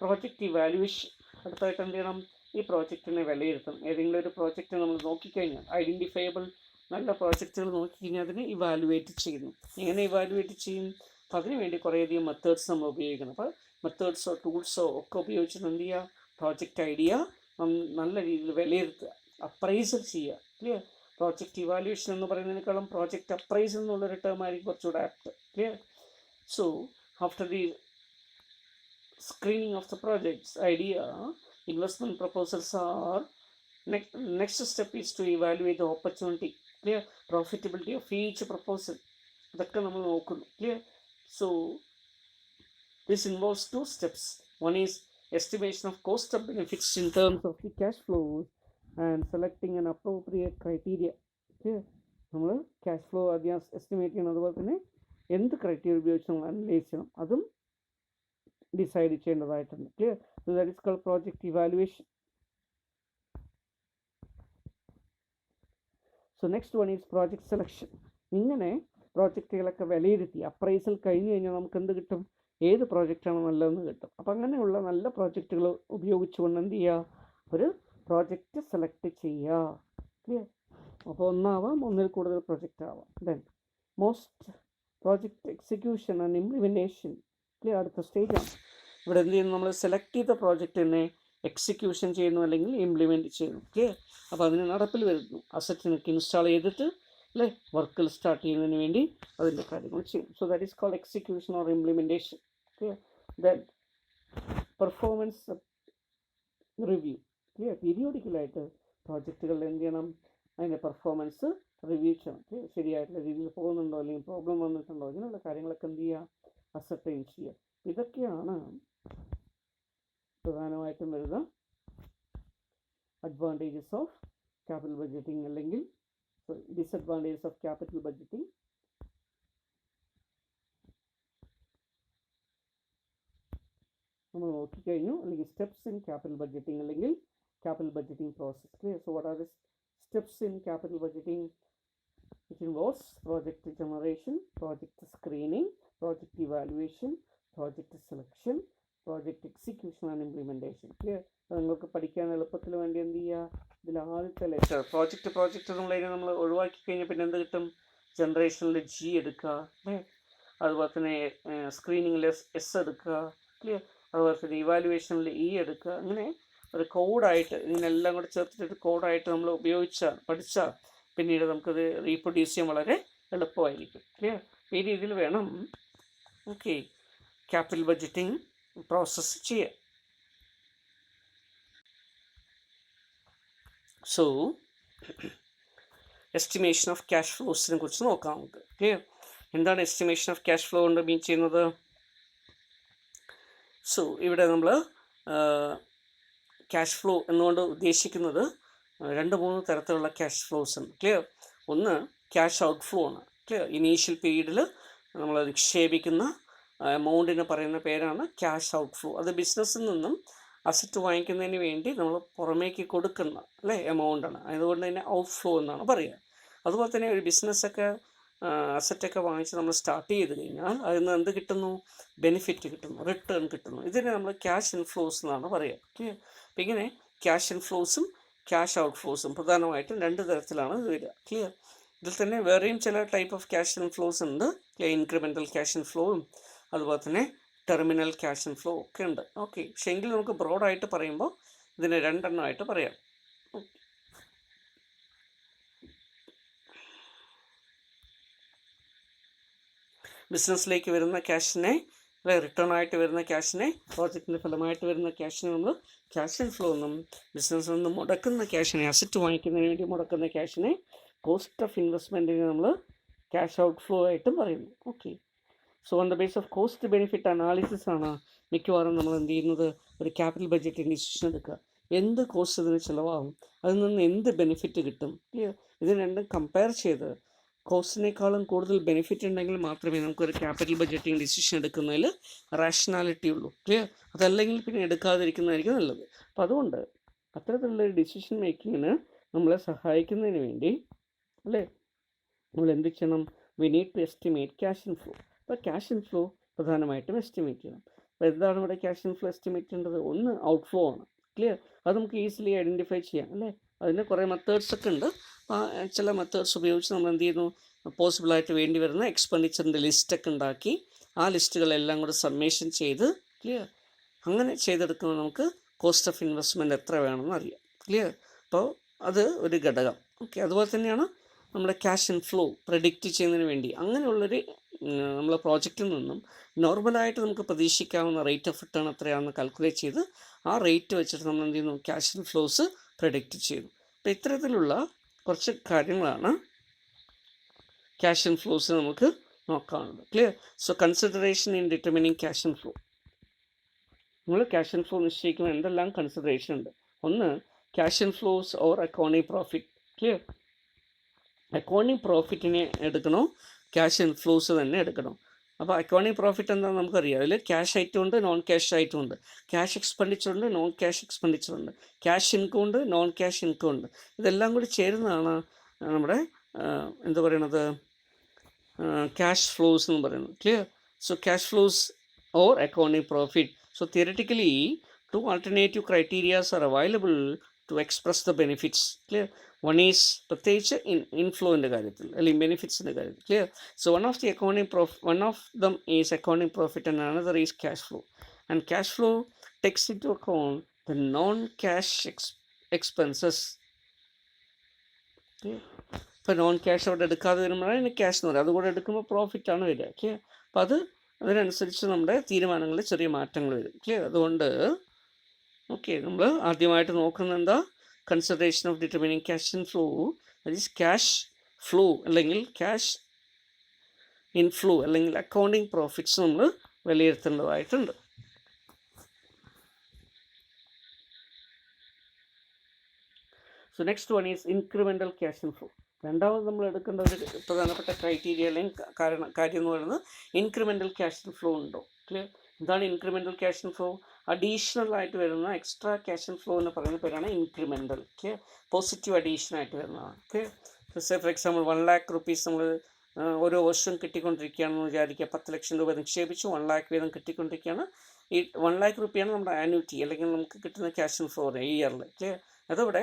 Project evaluation. അടുത്തായിട്ട് എന്ത് ചെയ്യണം, ഈ പ്രോജക്റ്റിനെ വിലയിരുത്തണം. ഏതെങ്കിലും ഒരു പ്രോജക്റ്റ് നമ്മൾ നോക്കിക്കഴിഞ്ഞാൽ ഐഡൻറ്റിഫയബിൾ നല്ല പ്രോജക്റ്റുകൾ നോക്കിക്കഴിഞ്ഞാൽ അതിനെ ഇവാലുവേറ്റ് ചെയ്യുന്നു. എങ്ങനെ ഇവാലുവേറ്റ് ചെയ്യും, അപ്പോൾ അതിനുവേണ്ടി കുറേയധികം മെത്തേഡ്സ് നമ്മൾ ഉപയോഗിക്കണം. അപ്പോൾ മെത്തേഡ്സോ ടൂൾസോ ഒക്കെ ഉപയോഗിച്ചിട്ട് എന്ത് ചെയ്യുക, പ്രോജക്റ്റ് ഐഡിയ നല്ല രീതിയിൽ വിലയിരുത്തുക, അപ്രൈസൽ ചെയ്യുക. ക്ലിയർ? പ്രോജക്റ്റ് ഇവാലുവേഷൻ എന്ന് പറയുന്നതിനേക്കാളും പ്രോജക്റ്റ് അപ്രൈസൽ എന്നുള്ളൊരു ടേം ആയിരിക്കും കുറച്ചുകൂടെ apt. Clear? So after the screening of the projects idea, investment proposals are next step is to evaluate the opportunity, clear, profitability of each proposal. അതൊക്കെ നമ്മൾ നോക്കുന്നു. Clear? So this involves 2 steps. One is estimation of cost of benefits in terms of the cash flows and selecting an appropriate criteria. Clear? നമ്മൾ cash flow ആദ്യം estimate ചെയ്യണം, അതുപോലെ തന്നെ എന്ത് criteria ഉപയോഗിച്ച് നമ്മൾ അനലൈസ് ചെയ്യണം, അതും ഡിസൈഡ് ചെയ്യേണ്ടതായിട്ടുണ്ട്. Clear? So that is called project evaluation. So next one is project selection. ഇങ്ങനെ പ്രോജക്റ്റുകളൊക്കെ വിലയിരുത്തി അപ്രൈസൽ കഴിഞ്ഞ് കഴിഞ്ഞാൽ നമുക്ക് എന്ത് കിട്ടും, ഏത് പ്രോജക്റ്റാണ് നല്ലതെന്ന് കിട്ടും. അപ്പം അങ്ങനെയുള്ള നല്ല പ്രോജക്റ്റുകൾ ഉപയോഗിച്ചുകൊണ്ട് എന്ത് ചെയ്യുക, ഒരു പ്രോജക്റ്റ് സെലക്ട് ചെയ്യുക. ക്ലിയർ? അപ്പോൾ ഒന്നാവാം, ഒന്നിൽ കൂടുതൽ പ്രോജക്റ്റ് ആവാം. Then most project execution and implementation. Clear? അടുത്ത സ്റ്റേജാണ്. ഇവിടെ എന്ത് ചെയ്യുന്നു, നമ്മൾ സെലക്ട് ചെയ്ത പ്രോജക്റ്റിനെ എക്സിക്യൂഷൻ ചെയ്യുന്നു അല്ലെങ്കിൽ ഇംപ്ലിമെൻറ്റ് ചെയ്യുന്നു. ക്ലിയർ? അപ്പോൾ അതിന് നടപ്പിൽ വരുന്നു, അസറ്റിനൊക്കെ ഇൻസ്റ്റാൾ ചെയ്തിട്ട് അല്ലേ വർക്കുകൾ സ്റ്റാർട്ട് ചെയ്യുന്നതിന് വേണ്ടി അതിൻ്റെ കാര്യങ്ങൾ ചെയ്യും. So that is called execution or implementation. Clear? Then performance review. Clear? പീരിയോഡിക്കലായിട്ട് പ്രോജക്റ്റുകളിൽ എന്ത് ചെയ്യണം, അതിൻ്റെ പെർഫോമൻസ് റിവ്യൂ ചെയ്യണം. ക്ലിയർ? ശരിയായിട്ടുള്ള രീതിയിൽ പോകുന്നുണ്ടോ അല്ലെങ്കിൽ പ്രോബ്ലം വന്നിട്ടുണ്ടോ, ഇങ്ങനെയുള്ള കാര്യങ്ങളൊക്കെ എന്ത് ചെയ്യുക, അസർട്ടൈൻ ചെയ്യുക. ഇതൊക്കെയാണ് പ്രധാനമായിട്ടും വരുന്ന അഡ്വാൻറ്റേജസ് ഓഫ് ക്യാപിറ്റൽ ബഡ്ജറ്റിംഗ് അല്ലെങ്കിൽ ഡിസഡ്വാൻറ്റേജസ് ഓഫ് ക്യാപിറ്റൽ ബഡ്ജറ്റിംഗ്. നമ്മൾ നോക്കിക്കഴിഞ്ഞു, അല്ലെങ്കിൽ സ്റ്റെപ്സ് ഇൻ ക്യാപിറ്റൽ ബഡ്ജറ്റിംഗ് അല്ലെങ്കിൽ capital budgeting process. Clear? So what are the steps in capital budgeting? It involves project generation, project screening, project evaluation, project selection, project execution and implementation. Clear? നിങ്ങൾക്ക് പഠിക്കാൻ എളുപ്പത്തിൽ വേണ്ടി എന്ത് ചെയ്യുക, ഇതിൽ ആദ്യത്തെ letter project നമ്മൾ ഒഴിവാക്കി കഴിഞ്ഞാൽ പിന്നെ എന്ത് കിട്ടും, ജനറേഷനിൽ ജി എടുക്കുക, അതുപോലെ തന്നെ സ്ക്രീനിങ്ങിൽ എസ് എടുക്കുക. ക്ലിയർ? അതുപോലെ തന്നെ ഇവാലുവേഷനിൽ ഇ എടുക്കുക. അങ്ങനെ ഒരു കോഡായിട്ട് ഇതിനെല്ലാം കൂടെ ചേർത്തിട്ട് കോഡായിട്ട് നമ്മൾ പഠിച്ചാൽ പിന്നീട് നമുക്കത് റീപ്രൊഡ്യൂസ് ചെയ്യാൻ വളരെ എളുപ്പമായിരിക്കും. ക്ലിയർ? ഈ രീതിയിൽ വേണം ഓക്കെ ക്യാപിറ്റൽ ബഡ്ജറ്റിംഗ് പ്രോസസ്സ് ചെയ്യാൻ. സോ എസ്റ്റിമേഷൻ ഓഫ് ക്യാഷ് ഫ്ലോസിനെ കുറിച്ച് നോക്കാം നമുക്ക്. ക്ലിയർ? എന്താണ് എസ്റ്റിമേഷൻ ഓഫ് ക്യാഷ് ഫ്ലോ കൊണ്ട് മീൻ ചെയ്യുന്നത്? സോ ഇവിടെ നമ്മൾ ക്യാഷ് ഫ്ലോ എന്നുകൊണ്ട് ഉദ്ദേശിക്കുന്നത് 2-3 തരത്തിലുള്ള ക്യാഷ് ഫ്ലോസ് ഉണ്ട്. ക്ലിയർ? ഒന്ന് ക്യാഷ് ഔട്ട് ഫ്ലോ ആണ്. ക്ലിയർ? ഇനീഷ്യൽ പീരീഡിൽ നമ്മൾ നിക്ഷേപിക്കുന്ന എമൗണ്ടിന് പറയുന്ന പേരാണ് ക്യാഷ് ഔട്ട് ഫ്ലോ. അത് ബിസിനസ്സിൽ നിന്നും അസറ്റ് വാങ്ങിക്കുന്നതിന് വേണ്ടി നമ്മൾ പുറമേക്ക് കൊടുക്കുന്ന എമൗണ്ടാണ്. അതുകൊണ്ട് തന്നെ ഔട്ട് ഫ്ലോ എന്നാണ് പറയുക. അതുപോലെ തന്നെ ഒരു ബിസിനസ്സൊക്കെ അസറ്റൊക്കെ വാങ്ങിച്ച് നമ്മൾ സ്റ്റാർട്ട് ചെയ്ത് കഴിഞ്ഞാൽ അതിൽ നിന്ന് എന്ത് കിട്ടുന്നു? ബെനിഫിറ്റ് കിട്ടുന്നു, റിട്ടേൺ കിട്ടുന്നു. ഇതിനെ നമ്മൾ ക്യാഷ് ഇൻഫ്ലോസ് എന്നാണ് പറയുക. ക്ലിയർ? അപ്പം ഇങ്ങനെ ക്യാഷ് ഇൻഫ്ലോസും ക്യാഷ് ഔട്ട് ഫ്ലോസും പ്രധാനമായിട്ടും 2 തരത്തിലാണ് ഇത് വരിക. ക്ലിയർ? ഇതിൽ തന്നെ വേറെയും ചില ടൈപ്പ് ഓഫ് ക്യാഷ് ഇൻഫ്ലോസ് ഉണ്ട്. ഇൻക്രിമെൻ്റൽ ക്യാഷ് ഇൻഫ്ലോയും അതുപോലെ തന്നെ ടെർമിനൽ ക്യാഷ് ഇൻഫ്ലോ ഒക്കെ ഉണ്ട്. ഓക്കെ, പക്ഷേ എങ്കിൽ നമുക്ക് ബ്രോഡായിട്ട് പറയുമ്പോൾ ഇതിനെ 2 എണ്ണമായിട്ട് പറയാം. ബിസിനസ്സിലേക്ക് വരുന്ന ക്യാഷിനെ, റിട്ടേൺ ആയിട്ട് വരുന്ന ക്യാഷിനെ, പ്രോജക്റ്റിൻ്റെ ഫലമായിട്ട് വരുന്ന ക്യാഷിനെ നമ്മൾ ക്യാഷ് ഇൻഫ്ലോ എന്നും, ബിസിനസ്സിൽ നിന്ന് മുടക്കുന്ന ക്യാഷിനെ, അസറ്റ് വാങ്ങിക്കുന്നതിന് വേണ്ടി മുടക്കുന്ന ക്യാഷിനെ കോസ്റ്റ് ഓഫ് ഇൻവെസ്റ്റ്മെൻറ്റിന് നമ്മൾ ക്യാഷ് ഔട്ട് ഫ്ലോ ആയിട്ടും പറയുന്നു. Okay, so on the base of cost benefit analysis ആണ് മിക്കവാറും നമ്മൾ എന്ത് ചെയ്യുന്നത്? ഒരു ക്യാപിറ്റൽ ബഡ്ജറ്റിംഗ് ഡിസിഷൻ എടുക്കുക. എന്ത് കോസ്റ്റ് ഇതിന് ചിലവാകും, അതിൽ നിന്ന് എന്ത് ബെനിഫിറ്റ് കിട്ടും. ഇത് രണ്ടും കമ്പയർ ചെയ്ത് കോസ്റ്റിനേക്കാളും കൂടുതൽ ബെനിഫിറ്റ് ഉണ്ടെങ്കിൽ മാത്രമേ നമുക്കൊരു ക്യാപിറ്റൽ ബഡ്ജറ്റിംഗ് ഡിസിഷൻ എടുക്കുന്നതിൽ റാഷണാലിറ്റി ഉള്ളൂ. ക്ലിയർ? അതല്ലെങ്കിൽ പിന്നെ എടുക്കാതിരിക്കുന്നതായിരിക്കും നല്ലത്. അപ്പം അതുകൊണ്ട് അത്തരത്തിലുള്ള ഡിസിഷൻ മേക്കിങ്ങിന് നമ്മളെ സഹായിക്കുന്നതിന് വേണ്ടി നമ്മൾ എന്ത് ചെയ്യണം? We need to estimate cash inflow. അപ്പോൾ ക്യാഷ് ഇൻഫ്ലോ പ്രധാനമായിട്ടും എസ്റ്റിമേറ്റ് ചെയ്യണം. അപ്പോൾ എന്താണ് ഇവിടെ ക്യാഷ് ഇൻഫ്ലോ എസ്റ്റിമേറ്റ് ചെയ്യേണ്ടത്? ഒന്ന് ഔട്ട് ഫ്ലോ ആണ്. ക്ലിയർ? അത് നമുക്ക് ഈസിലി ഐഡൻറ്റിഫൈ ചെയ്യാം. അതിന് കുറേ മെത്തേഡ്സ് ഒക്കെ ഉണ്ട്. ചില മെത്തേഡ്സ് ഉപയോഗിച്ച് നമ്മൾ എന്ത് ചെയ്യുന്നു? പോസിബിളായിട്ട് വേണ്ടി വരുന്ന എക്സ്പെൻഡിച്ചറിൻ്റെ ലിസ്റ്റൊക്കെ ഉണ്ടാക്കി ആ ലിസ്റ്റുകളെല്ലാം കൂടെ സബ്മിഷൻ ചെയ്ത്, ക്ലിയർ, അങ്ങനെ ചെയ്തെടുക്കുമ്പോൾ നമുക്ക് കോസ്റ്റ് ഓഫ് ഇൻവെസ്റ്റ്മെൻറ്റ് എത്ര വേണമെന്ന് അറിയാം. ക്ലിയർ? അപ്പോൾ അത് ഒരു ഘടകം. ഓക്കെ, അതുപോലെ തന്നെയാണ് നമ്മുടെ ക്യാഷ് ഇൻഫ്ലോ പ്രെഡിക്റ്റ് ചെയ്യുന്നതിന് വേണ്ടി അങ്ങനെയുള്ളൊരു നമ്മളെ പ്രോജക്റ്റിൽ നിന്നും നോർമലായിട്ട് നമുക്ക് പ്രതീക്ഷിക്കാവുന്ന റേറ്റ് ഓഫ് റിട്ടേൺ എത്രയാണെന്ന് കാൽക്കുലേറ്റ് ചെയ്ത് ആ റേറ്റ് വെച്ചിട്ട് നമ്മൾ എന്ത് ചെയ്യുന്നു? ക്യാഷ് ഇൻഫ്ലോസ് പ്രെഡിക്റ്റ് ചെയ്യുന്നു. അപ്പോൾ ഇത്തരത്തിലുള്ള കുറച്ച് കാര്യങ്ങളാണ് ക്യാഷ് ഇൻഫ്ലോസ് നമുക്ക് നോക്കാനുള്ളത്. Clear? So consideration in determining cash inflow. നമ്മൾ ക്യാഷ് ഇൻഫ്ലോ നിശ്ചയിക്കുമ്പോൾ എന്തെല്ലാം കൺസിഡറേഷൻ ഉണ്ട്? ഒന്ന്, cash inflows or accounting profit. Clear? Accounting പ്രോഫിറ്റിനെ എടുക്കണോ ക്യാഷ് ഇൻഫ്ലോസ് തന്നെ എടുക്കണോ? അപ്പോൾ അക്കൗണ്ടിങ് പ്രോഫിറ്റ് എന്താണെന്ന് നമുക്കറിയാം. അതിൽ ക്യാഷ് ഐറ്റം ഉണ്ട്, നോൺ ക്യാഷ് ഐറ്റം ഉണ്ട്. ക്യാഷ് എക്സ്പെൻഡിച്ചർ ഉണ്ട്, നോൺ ക്യാഷ് എക്സ്പെൻഡിച്ചർ ഉണ്ട്. ക്യാഷ് ഇൻകം ഉണ്ട്, നോൺ ക്യാഷ് ഇൻകം ഉണ്ട്. ഇതെല്ലാം കൂടി ചേരുന്നതാണ് നമ്മുടെ എന്താ പറയണത്? ക്യാഷ് ഫ്ലോസ് എന്ന് പറയുന്നത്. Clear? So cash flows or accounting profit. So theoretically 2 alternative criterias are available to express the benefits. Clear? One is പ്രത്യേകിച്ച് ഇൻഫ്ലോൻ്റെ കാര്യത്തിൽ അല്ലെങ്കിൽ ബെനിഫിറ്റ്സിൻ്റെ കാര്യത്തിൽ. Clear? So one of them is accounting profit and another is cash flow. And cash flow takes into account the non-cash expenses. ഇപ്പോൾ non cash അവിടെ എടുക്കാതെ വരുമ്പോഴാണ് ഇതിന് cash എന്ന് പറയുക. അതുകൂടെ എടുക്കുമ്പോൾ പ്രോഫിറ്റാണ് വരിക. ക്ലിയർ? അപ്പോൾ അതിനനുസരിച്ച് നമ്മുടെ തീരുമാനങ്ങളിൽ ചെറിയ മാറ്റങ്ങൾ വരും. ക്ലിയർ? അതുകൊണ്ട് ഓക്കെ, നമ്മൾ ആദ്യമായിട്ട് നോക്കുന്നത് എന്താ? Consideration of determining cash inflow. That is cash flow അല്ലെങ്കിൽ ക്യാഷ് ഇൻഫ്ലോ അല്ലെങ്കിൽ അക്കൗണ്ടിങ് പ്രോഫിറ്റ്സ് നമ്മൾ വിലയിരുത്തേണ്ടതായിട്ടുണ്ട്. So next one is incremental cash inflow. രണ്ടാമത് നമ്മൾ എടുക്കേണ്ട ഒരു പ്രധാനപ്പെട്ട ക്രൈറ്റീരിയ അല്ലെങ്കിൽ കാര്യം എന്ന് പറയുന്നത് ഇൻക്രിമെൻ്റൽ ക്യാഷ് ഇൻഫ്ലോ ഉണ്ടോ. ക്ലിയർ? എന്താണ് ഇൻക്രിമെൻ്റൽ ക്യാഷ് ഇൻഫ്ലോ? അഡീഷണൽ ആയിട്ട് വരുന്ന എക്സ്ട്രാ ക്യാഷ് ഇൻഫ്ലോ എന്ന് പറയുന്ന പേരാണ് ഇൻക്രിമെൻ്റൽ. ക്ലിയർ? പോസിറ്റീവ് അഡീഷൻ ആയിട്ട് വരുന്നതാണ്. Clear? For example 1 lakh rupees നമ്മൾ ഓരോ വർഷവും കിട്ടിക്കൊണ്ടിരിക്കുകയാണെന്ന് വിചാരിക്കുക. 10 ലക്ഷം രൂപ നിക്ഷേപിച്ചു, 1 lakh വീതം കിട്ടിക്കൊണ്ടിരിക്കുകയാണ്. ഈ 1 lakh രൂപയാണ് നമ്മുടെ ആനുവിറ്റി അല്ലെങ്കിൽ നമുക്ക് കിട്ടുന്ന ക്യാഷ് ഇൻഫ്ലോ ഇയറിൽ. ക്ലിയർ? അതവിടെ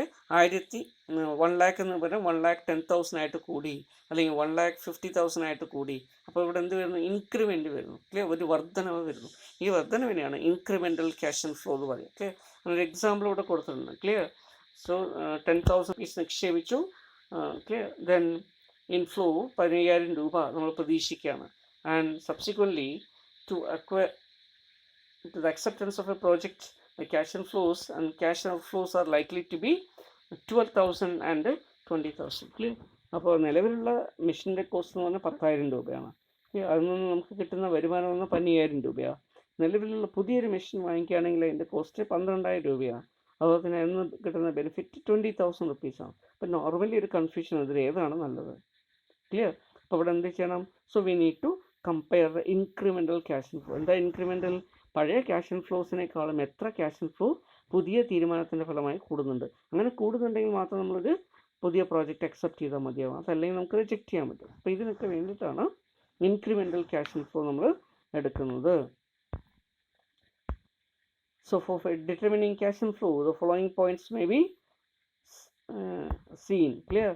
1 lakh എന്ന് പറഞ്ഞാൽ 1,10,000 ആയിട്ട് കൂടി, അല്ലെങ്കിൽ 1,50,000 ആയിട്ട് കൂടി. അപ്പോൾ ഇവിടെ എന്ത് വരുന്നു? ഇൻക്രിമെൻ്റ് വരുന്നു. ക്ലിയർ? ഒരു വർധനവ് വരുന്നു. ഈ വർധനവിനെയാണ് ഇൻക്രിമെൻ്റൽ ക്യാഷ് ഇൻഫ്ലോ എന്ന് പറയുക. ക്ലിയർ? ഒരു എക്സാമ്പിൾ ഇവിടെ കൊടുത്തിട്ടുണ്ട്. ക്ലിയർ? സോ 10,000 പീസ് നിക്ഷേപിച്ചു. ക്ലിയർ? ദെൻ ഇൻഫ്ലോ 15,000 രൂപ നമ്മൾ പ്രതീക്ഷിക്കുകയാണ്. And subsequently to the acceptance of a project, the cash inflows and cash outflows are likely to be 12,000 and 20,000. Clear? അപ്പോൾ നിലവിലുള്ള മെഷീൻ്റെ കോസ്റ്റ് എന്ന് പറഞ്ഞാൽ 10,000 രൂപയാണ്. അതിൽ നിന്ന് നമുക്ക് കിട്ടുന്ന വരുമാനം എന്ന് 15,000 രൂപയാണ്. നിലവിലുള്ള പുതിയൊരു മെഷീൻ വാങ്ങിക്കുകയാണെങ്കിൽ അതിൻ്റെ കോസ്റ്റ് 12,000 രൂപയാണ്. അതുപോലെ തന്നെ അതിൽ നിന്ന് കിട്ടുന്ന ബെനിഫിറ്റ് 20,000 റുപ്പീസാണ്. അപ്പോൾ നോർമലി ഒരു കൺഫ്യൂഷൻ ഇതിൽ ഏതാണ് നല്ലത്? ക്ലിയർ? അപ്പോൾ ഇവിടെ എന്ത് ചെയ്യണം? So we need to compare the incremental cash inflow. എന്താ ഇൻക്രിമെൻ്റൽ? പഴയ ക്യാഷ് ഇൻഫ്ലോസിനേക്കാളും എത്ര ക്യാഷ് ഇൻഫ്ലോ പുതിയ തീരുമാനത്തിൻ്റെ ഫലമായി കൂടുന്നുണ്ട്. അങ്ങനെ കൂടുന്നുണ്ടെങ്കിൽ മാത്രം നമ്മളൊരു പുതിയ പ്രോജക്റ്റ് അക്സെപ്റ്റ് ചെയ്താൽ മതിയാവും. അതല്ലെങ്കിൽ നമുക്ക് റിജക്റ്റ് ചെയ്യാൻ പറ്റും. അപ്പോൾ ഇതിനൊക്കെ വേണ്ടിയിട്ടാണ് ഇൻക്രിമെൻ്റൽ ക്യാഷ് ഇൻഫ്ലോ നമ്മൾ എടുക്കുന്നത്. So for determining cash inflow, the following points may be seen. Clear?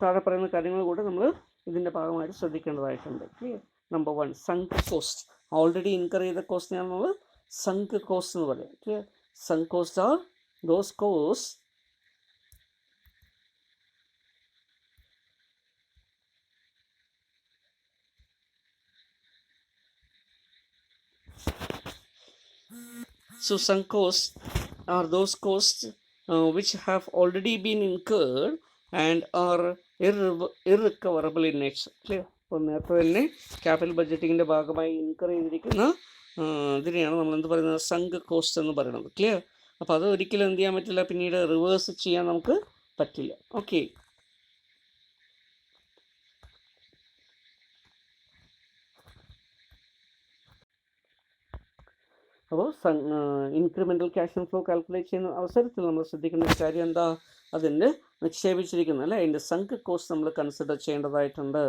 താഴെ പറയുന്ന കാര്യങ്ങൾ കൂടെ നമ്മൾ ഇതിൻ്റെ ഭാഗമായിട്ട് ശ്രദ്ധിക്കേണ്ടതായിട്ടുണ്ട്. Clear? Number 1, sunk cost. Already incur ചെയ്ത കോസ്റ്റിനെയാണ് നമ്മൾ സങ്ക് കോസ്റ്റ് എന്ന് പറയാം. Clear? Sunk cost are those cost So sunk costs are those costs which have already been incurred and are irrecoverable in nature. Clear? അപ്പോൾ നേരത്തെ തന്നെ capital ബഡ്ജറ്റിങ്ങിൻ്റെ ഭാഗമായി incur ചെയ്തിരിക്കുന്ന ഇതിനെയാണ് നമ്മൾ എന്ത് പറയുന്നത്? സങ്ക് കോസ്റ്റ് എന്ന് പറയുന്നത്. ക്ലിയർ? അപ്പോൾ അത് ഒരിക്കലും എന്ത് ചെയ്യാൻ പറ്റില്ല, പിന്നീട് റിവേഴ്സ് ചെയ്യാൻ നമുക്ക് പറ്റില്ല. ഓക്കെ. അപ്പോൾ ഇൻക്രിമെൻ്റൽ ക്യാഷ് ഇൻഫ്ലോ കാൽക്കുലേറ്റ് ചെയ്യുന്ന അവസരത്തിൽ നമ്മൾ ശ്രദ്ധിക്കേണ്ട ഒരു കാര്യം എന്താ? അതിൻ്റെ നിക്ഷേപിച്ചിരിക്കുന്ന അല്ലേ അതിൻ്റെ സങ്ക് കോസ്റ്റ് നമ്മൾ കൺസിഡർ ചെയ്യേണ്ടതായിട്ടുണ്ട്.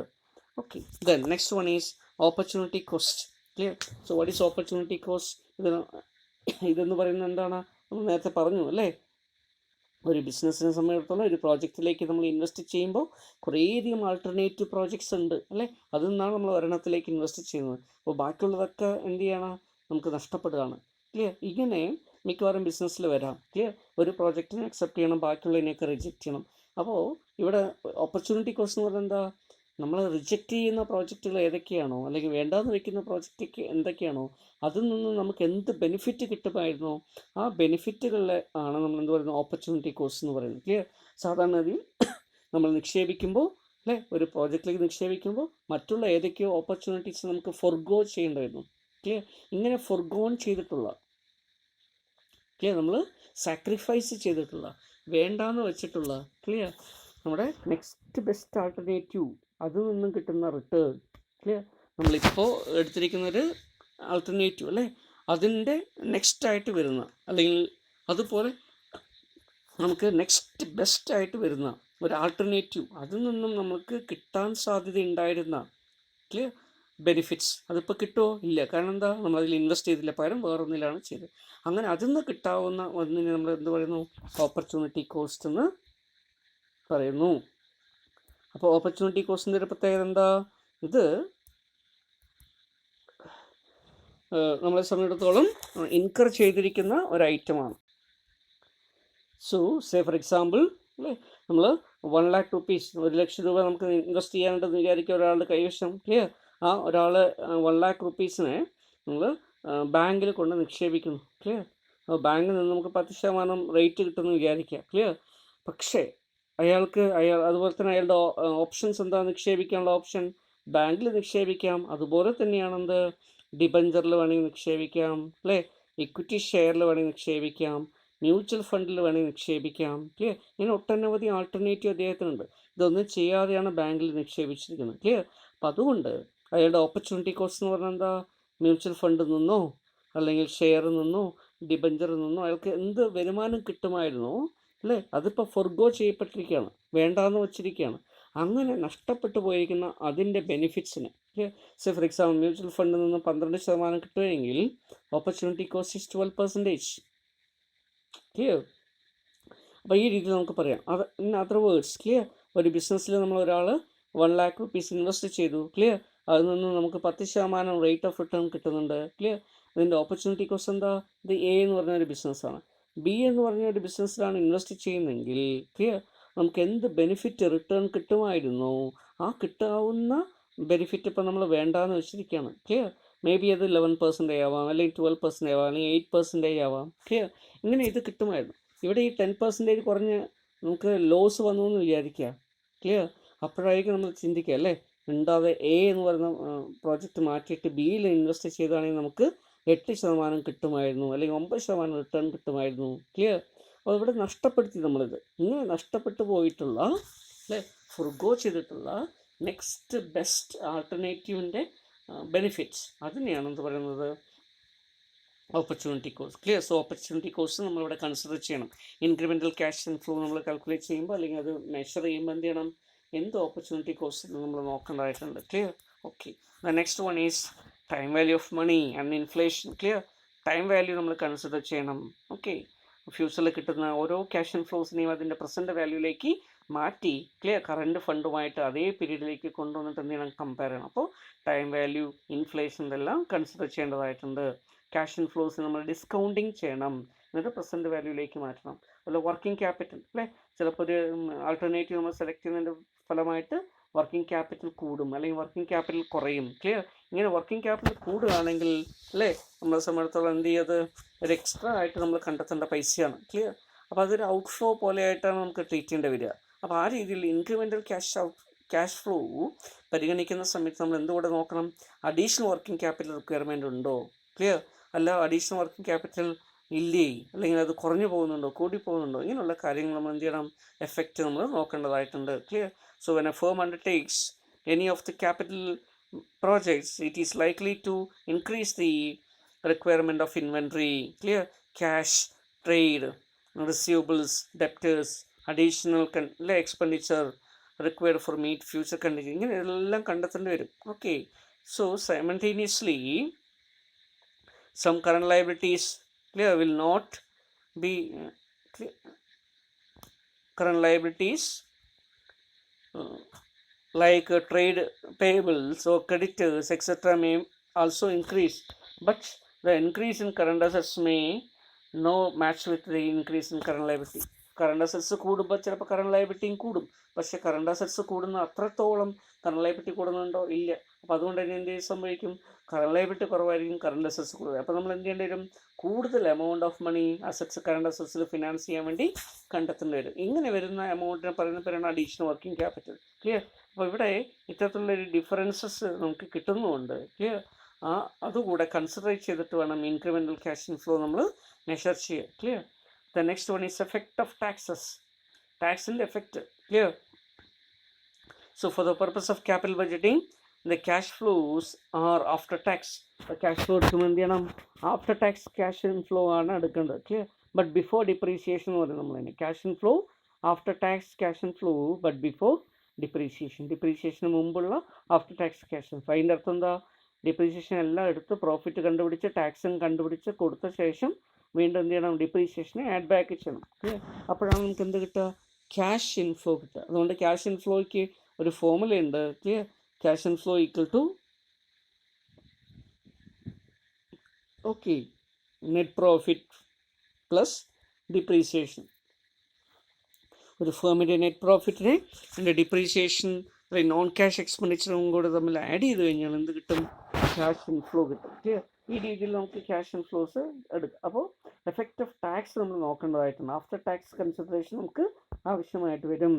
Okay. Then next one is opportunity cost. Clear? So what is opportunity cost? ഇതെന്ന് പറയുന്നത് എന്താണ്? നമ്മൾ നേരത്തെ പറഞ്ഞു അല്ലേ, ഒരു ബിസിനസ്സിനെ സംബന്ധിച്ചിടത്തോളം ഒരു പ്രോജക്റ്റിലേക്ക് നമ്മൾ ഇൻവെസ്റ്റ് ചെയ്യുമ്പോൾ കുറേയധികം ആൾട്ടർനേറ്റീവ് പ്രോജക്ട്സ് ഉണ്ട് അല്ലേ. അതിൽ നിന്നാണ് നമ്മൾ ഒരെണ്ണത്തിലേക്ക് ഇൻവെസ്റ്റ് ചെയ്യുന്നത്. അപ്പോൾ ബാക്കിയുള്ളതൊക്കെ എന്ത് ചെയ്യണം? നമുക്ക് നഷ്ടപ്പെടുകയാണ്. ക്ലിയർ? ഇങ്ങനെ മിക്കവാറും ബിസിനസ്സിൽ വരാം. ക്ലിയർ? ഒരു പ്രോജക്റ്റിനെ അക്സെപ്റ്റ് ചെയ്യണം, ബാക്കിയുള്ളതിനെയൊക്കെ റിജക്റ്റ് ചെയ്യണം. അപ്പോൾ ഇവിടെ ഓപ്പർച്യൂണിറ്റി കോസ്റ്റ് എന്ന് പറയുന്നത് എന്താ? നമ്മൾ റിജക്റ്റ് ചെയ്യുന്ന പ്രോജക്റ്റുകൾ ഏതൊക്കെയാണോ അല്ലെങ്കിൽ വേണ്ടാന്ന് വെക്കുന്ന പ്രോജക്റ്റ് എന്തൊക്കെയാണോ അതിൽ നിന്ന് നമുക്ക് എന്ത് ബെനിഫിറ്റ് കിട്ടുമായിരുന്നോ ആ ബെനിഫിറ്റുകളിലെ ആണ് നമ്മൾ എന്ത് പറയുന്നത്? ഓപ്പർച്യൂണിറ്റി കോസ്റ്റ് എന്ന് പറയുന്നത്. ക്ലിയർ? സാധാരണഗതിയിൽ നമ്മൾ നിക്ഷേപിക്കുമ്പോൾ അല്ലേ, ഒരു പ്രോജക്റ്റിലേക്ക് നിക്ഷേപിക്കുമ്പോൾ മറ്റുള്ള ഏതൊക്കെയോ ഓപ്പർച്യൂണിറ്റീസ് നമുക്ക് ഫോർഗോ ചെയ്യേണ്ടി വരുന്നു. ക്ലിയർ? ഇങ്ങനെ ഫോർഗോൺ ചെയ്തിട്ടുള്ള, ക്ലിയർ, നമ്മൾ സാക്രിഫൈസ് ചെയ്തിട്ടുള്ള, വേണ്ടാന്ന് വെച്ചിട്ടുള്ള, ക്ലിയർ, നമ്മുടെ നെക്സ്റ്റ് ബെസ്റ്റ് ആൾട്ടർനേറ്റീവ് അതിൽ നിന്നും കിട്ടുന്ന റിട്ടേൺ. ക്ലിയർ? നമ്മളിപ്പോൾ എടുത്തിരിക്കുന്നൊരു ആൾട്ടർനേറ്റീവ് അല്ലേ, അതിൻ്റെ നെക്സ്റ്റായിട്ട് വരുന്ന അല്ലെങ്കിൽ അതുപോലെ നമുക്ക് നെക്സ്റ്റ് ബെസ്റ്റായിട്ട് വരുന്ന ഒരു ആൾട്ടർനേറ്റീവ് അതിൽ നിന്നും നമുക്ക് കിട്ടാൻ സാധ്യത ഉണ്ടായിരുന്ന, ക്ലിയർ, ബെനിഫിറ്റ്സ് അതിപ്പോൾ കിട്ടുമോ? ഇല്ല. കാരണം എന്താ? നമ്മളതിൽ ഇൻവെസ്റ്റ് ചെയ്തില്ല, പകരം വേറൊന്നിലാണ് ചെയ്തത്. അങ്ങനെ അതിൽ നിന്ന് കിട്ടാവുന്ന ഒന്നിനെ നമ്മൾ എന്ത് പറയുന്നു? ഓപ്പർച്യൂണിറ്റി കോസ്റ്റ് എന്ന് പറയുന്നു. അപ്പോൾ ഓപ്പർച്യൂണിറ്റി കോസ്റ്റിൻ്റെ ഒരു പ്രത്യേകത എന്താ? ഇത് നമ്മളെ സംബന്ധിച്ചിടത്തോളം ഇൻകർ ചെയ്തിരിക്കുന്ന ഒരു ഐറ്റമാണ്. സോ സേ ഫോർ എക്സാമ്പിൾ അല്ലേ, നമ്മൾ 1 lakh റുപ്പീസ്, 1 ലക്ഷം രൂപ നമുക്ക് ഇൻവെസ്റ്റ് ചെയ്യാനുണ്ടെന്ന് വിചാരിക്കുക ഒരാളുടെ കൈവശം. ക്ലിയർ? ആ ഒരാൾ 1 lakh റുപ്പീസിനെ നമ്മൾ ബാങ്കിൽ കൊണ്ട് നിക്ഷേപിക്കുന്നു. ക്ലിയർ? ബാങ്കിൽ നിന്ന് നമുക്ക് 10% റേറ്റ് കിട്ടുമെന്ന് വിചാരിക്കുക. ക്ലിയർ? പക്ഷേ അതുപോലെ തന്നെ അയാളുടെ ഓപ്ഷൻസ് എന്താ? നിക്ഷേപിക്കാനുള്ള ഓപ്ഷൻ ബാങ്കിൽ നിക്ഷേപിക്കാം, അതുപോലെ തന്നെയാണെന്ത് ഡിബഞ്ചറിൽ വേണമെങ്കിൽ നിക്ഷേപിക്കാം അല്ലേ, ഇക്വിറ്റി ഷെയറിൽ വേണമെങ്കിൽ നിക്ഷേപിക്കാം, മ്യൂച്വൽ ഫണ്ടിൽ വേണമെങ്കിൽ നിക്ഷേപിക്കാം. ക്ലിയർ? ഇങ്ങനെ ഒട്ടനവധി ആൾട്ടർനേറ്റീവ് അദ്ദേഹത്തിനുണ്ട്. ഇതൊന്നും ചെയ്യാതെയാണ് ബാങ്കിൽ നിക്ഷേപിച്ചിരിക്കുന്നത്. ക്ലിയർ? അപ്പം അതുകൊണ്ട് അയാളുടെ ഓപ്പർച്യൂണിറ്റി കോസ്റ്റ് എന്ന് പറഞ്ഞാൽ എന്താ? മ്യൂച്വൽ ഫണ്ടിൽ നിന്നോ അല്ലെങ്കിൽ ഷെയറിൽ നിന്നോ ഡിബഞ്ചറിൽ നിന്നോ അയാൾക്ക് എന്ത് വരുമാനം കിട്ടുമായിരുന്നോ അല്ലേ, അതിപ്പോൾ ഫോർഗോ ചെയ്യപ്പെട്ടിരിക്കുകയാണ്, വേണ്ടാന്ന് വച്ചിരിക്കുകയാണ്. അങ്ങനെ നഷ്ടപ്പെട്ടു പോയിരിക്കുന്ന അതിൻ്റെ ബെനിഫിറ്റ്സിന്, സേ ഫോർ എക്സാമ്പിൾ മ്യൂച്വൽ ഫണ്ടിൽ നിന്ന് 12% കിട്ടുമെങ്കിൽ ഓപ്പർച്യൂണിറ്റി കോസ്റ്റ് ഈസ് 12%. ക്ലിയർ? അപ്പോൾ ഈ രീതിയിൽ നമുക്ക് പറയാം. ഇൻ അതർ വേർഡ്സ്, ക്ലിയർ, ഒരു ബിസിനസ്സിൽ നമ്മൾ ഒരാൾ 1 lakh റുപ്പീസ് ഇൻവെസ്റ്റ് ചെയ്തു. ക്ലിയർ? അതിൽ നിന്ന് നമുക്ക് 10% റേറ്റ് ഓഫ് റിട്ടേൺ കിട്ടുന്നുണ്ട്. ക്ലിയർ? അതിൻ്റെ ഓപ്പർച്യൂണിറ്റി കോസ്റ്റ് എന്താ? ഇത് എ എന്ന് പറഞ്ഞ ഒരു ബിസിനസ്സാണ്. ബി എന്ന് പറഞ്ഞ ഒരു ബിസിനസ്സിലാണ് ഇൻവെസ്റ്റ് ചെയ്യുന്നതെങ്കിൽ, ക്ലിയർ, നമുക്ക് എന്ത് ബെനിഫിറ്റ് റിട്ടേൺ കിട്ടുമായിരുന്നു ആ കിട്ടാവുന്ന ബെനിഫിറ്റ് ഇപ്പോൾ നമ്മൾ വേണ്ടാന്ന് വെച്ചിരിക്കുകയാണ്. ക്ലിയർ? മേ ബി അത് 11% ആവാം, അല്ലെങ്കിൽ 12% ആവാം, അല്ലെങ്കിൽ 8% ആവാം. ക്ലിയർ? ഇങ്ങനെ ഇത് കിട്ടുമായിരുന്നു. ഇവിടെ ഈ 10% കുറഞ്ഞ് നമുക്ക് ലോസ് വന്നു എന്ന് വിചാരിക്കുക. ക്ലിയർ? അപ്പോഴായിരിക്കും നമ്മൾ ചിന്തിക്കുക അല്ലേ, ഉണ്ടാതെ എ എന്ന് പറയുന്ന പ്രോജക്റ്റ് മാറ്റിയിട്ട് ബിയിൽ ഇൻവെസ്റ്റ് ചെയ്താണെങ്കിൽ നമുക്ക് 8% കിട്ടുമായിരുന്നു, അല്ലെങ്കിൽ 9% റിട്ടേൺ കിട്ടുമായിരുന്നു. ക്ലിയർ? അപ്പോൾ ഇവിടെ നഷ്ടപ്പെടുത്തി നമ്മളിത്. ഇങ്ങനെ നഷ്ടപ്പെട്ടു പോയിട്ടുള്ള അല്ലേ, ഫുർഗോ ചെയ്തിട്ടുള്ള നെക്സ്റ്റ് ബെസ്റ്റ് ആൾട്ടർനേറ്റീവിൻ്റെ ബെനിഫിറ്റ്സ്, അതിനെയാണ് എന്ത് പറയുന്നത്, opportunity cost. Clear? So opportunity cost നമ്മളിവിടെ കൺസിഡർ ചെയ്യണം. ഇൻക്രിമെൻ്റൽ ക്യാഷ് ഇൻഫ്ലോ നമ്മൾ കാൽക്കുലേറ്റ് ചെയ്യുമ്പോൾ, അല്ലെങ്കിൽ അത് മെഷർ ചെയ്യുമ്പോൾ എന്ത് ചെയ്യണം, എന്ത് ഓപ്പർച്യൂണിറ്റി കോസ്റ്റ് നമ്മൾ നോക്കേണ്ടതായിട്ടുണ്ട്. Clear? Okay. The next one is time value of money and inflation. Clear? Time value നമ്മൾ കൺസിഡർ ചെയ്യണം. ഓക്കെ. ഫ്യൂച്ചറിൽ കിട്ടുന്ന ഓരോ ക്യാഷ് ഇൻഫ്ലോസിനെയും അതിൻ്റെ പ്രസൻറ്റ് വാല്യൂയിലേക്ക് മാറ്റി, ക്ലിയർ, കറണ്ട് ഫണ്ടുമായിട്ട് അതേ പീരീഡിലേക്ക് കൊണ്ടുവന്നിട്ട് എന്ത് ചെയ്യണം, കമ്പയർ ചെയ്യണം. അപ്പോൾ ടൈം വാല്യൂ, ഇൻഫ്ലേഷൻ ഇതെല്ലാം കൺസിഡർ ചെയ്യേണ്ടതായിട്ടുണ്ട്. ക്യാഷ് ഇൻഫ്ലോസ് നമ്മൾ ഡിസ്കൗണ്ടിങ് ചെയ്യണം, എന്നിട്ട് പ്രസൻറ്റ് വാല്യൂയിലേക്ക് മാറ്റണം. അതുപോലെ വർക്കിംഗ് ക്യാപിറ്റൽ അല്ലേ, ചിലപ്പോൾ ഒരു ആൾട്ടർനേറ്റീവ് നമ്മൾ സെലക്ട് ചെയ്യുന്നതിൻ്റെ ഫലമായിട്ട് വർക്കിംഗ് ക്യാപിറ്റൽ കൂടും, അല്ലെങ്കിൽ വർക്കിംഗ് ക്യാപിറ്റൽ കുറയും. ക്ലിയർ? ഇങ്ങനെ വർക്കിംഗ് ക്യാപിറ്റൽ കൂടുകയാണെങ്കിൽ അല്ലേ, നമ്മളെ സംബന്ധിച്ചിടത്തോളം എന്ത് ചെയ്യത്, ഒരു എക്സ്ട്രാ ആയിട്ട് നമ്മൾ കണ്ടെത്തേണ്ട പൈസയാണ്. ക്ലിയർ? അപ്പോൾ അതൊരു ഔട്ട്ഫ്ലോ പോലെ ആയിട്ടാണ് നമുക്ക് ട്രീറ്റ് ചെയ്യേണ്ടി വരിക. അപ്പോൾ ആ രീതിയിൽ ഇൻക്രിമെൻ്റൽ ക്യാഷ് ഫ്ലോ പരിഗണിക്കുന്ന സമയത്ത് നമ്മൾ എന്തുകൂടെ നോക്കണം, അഡീഷണൽ വർക്കിംഗ് ക്യാപിറ്റൽ റിക്വയർമെൻ്റ് ഉണ്ടോ. ക്ലിയർ? അല്ല അഡീഷണൽ വർക്കിംഗ് ക്യാപിറ്റൽ ഇല്ലേ, അല്ലെങ്കിൽ അത് കുറഞ്ഞു പോകുന്നുണ്ടോ, കൂടി പോകുന്നുണ്ടോ, ഇങ്ങനെയുള്ള കാര്യങ്ങൾ നമ്മൾ എന്ത് ചെയ്യണം, എഫക്റ്റ് നമ്മൾ നോക്കേണ്ടതായിട്ടുണ്ട്. Clear? So when a firm undertakes any of the capital projects, it is likely to increase the requirement of inventory. Clear? Cash, trade, receivables, debtors, additional expenditure required for meet future conditions. ഇങ്ങനെ എല്ലാം കണ്ടെത്തേണ്ടി വരും. Okay. So simultaneously some current liabilities, clear, will not be current liabilities like trade payables or creditors etc. may also increase, but the increase in current assets may no match with the increase in current liability. Current assets കൂടുമ്പോൾ ചിലപ്പോൾ current ലയബിലിറ്റിയും കൂടും, പക്ഷേ current assets കൂടുന്ന അത്രത്തോളം current liability കൂടുന്നുണ്ടോ, ഇല്ല. അപ്പോൾ അതുകൊണ്ട് തന്നെ എന്ത് സംഭവിക്കും, കറണ്ട് ലയബിലിറ്റി കുറവായിരിക്കും, കറണ്ട് അസറ്റ്സ് കൂടുതൽ. അപ്പോൾ നമ്മൾ എന്ത് ചെയ്യേണ്ടി വരും, കൂടുതൽ amount of money assets current അസറ്റ്സിൽ ഫിനാൻസ് ചെയ്യാൻ വേണ്ടി കണ്ടെത്തേണ്ടി വരും. ഇങ്ങനെ വരുന്ന എമൗണ്ടിനെ പറയുന്ന പേരാണ് അഡീഷണൽ വർക്കിംഗ് ക്യാപിറ്റൽ. ക്ലിയർ? അപ്പോൾ ഇവിടെ ഇത്തരത്തിലുള്ളൊരു ഡിഫറൻസസ് നമുക്ക് കിട്ടുന്നുമുണ്ട്. ക്ലിയർ? അതുകൂടെ കൺസിഡർ ചെയ്തിട്ട് വേണം ഇൻക്രിമെൻ്റൽ ക്യാഷ് ഇൻഫ്ലോ നമ്മൾ മെഷർ ചെയ്യുക. Clear? The next one is effect of taxes. Tax and effect. Clear? So for the purpose of capital budgeting, the cash flows are after tax. The cash flow after tax cash inflow ആണ് എടുക്കേണ്ടത്. Clear? But before depreciation എന്ന് പറയുന്നത് നമ്മൾ തന്നെ cash inflow after tax cash inflow but before depreciation. ഡിപ്രീസിയേഷന് മുമ്പുള്ള after tax cash inflow. അതിൻ്റെ അർത്ഥം എന്താ, ഡിപ്രീസിയേഷൻ എല്ലാം എടുത്ത് പ്രോഫിറ്റ് കണ്ടുപിടിച്ച് ടാക്സും കണ്ടുപിടിച്ച് കൊടുത്ത ശേഷം വീണ്ടും എന്ത് ചെയ്യണം, ഡിപ്രീസിയേഷനെ ആഡ് ബാക്ക് ചെയ്യണം. അപ്പോഴാണ് നമുക്ക് എന്ത് കിട്ടുക, ക്യാഷ് ഇൻഫ്ലോ കിട്ടുക. അതുകൊണ്ട് ക്യാഷ് ഇൻഫ്ലോയ്ക്ക് ഒരു ഫോർമുല ഉണ്ട്. Clear? Cash inflow equal to net profit plus depreciation. ഒരു ഫേമിൻ്റെ നെറ്റ് പ്രോഫിറ്റിനെ അതിൻ്റെ ഡിപ്രീസിയേഷൻ നോൺ ക്യാഷ് എക്സ്പെൻഡിച്ചറും കൂടെ തമ്മിൽ ആഡ് ചെയ്ത് കഴിഞ്ഞാൽ എന്ത് കിട്ടും, ക്യാഷ് ഇൻഫ്ലോ കിട്ടും. ക്ലിയർ? ഈ രീതിയിൽ നമുക്ക് ക്യാഷ് ഇൻഫ്ലോസ് എടുക്കാം. അപ്പോൾ എഫക്റ്റ് ഓഫ് ടാക്സ് നമ്മൾ നോക്കേണ്ടതായിട്ടുണ്ട്. ആഫ്റ്റർ ടാക്സ് കൺസിഡറേഷൻ നമുക്ക് ആവശ്യമായിട്ട് വരും.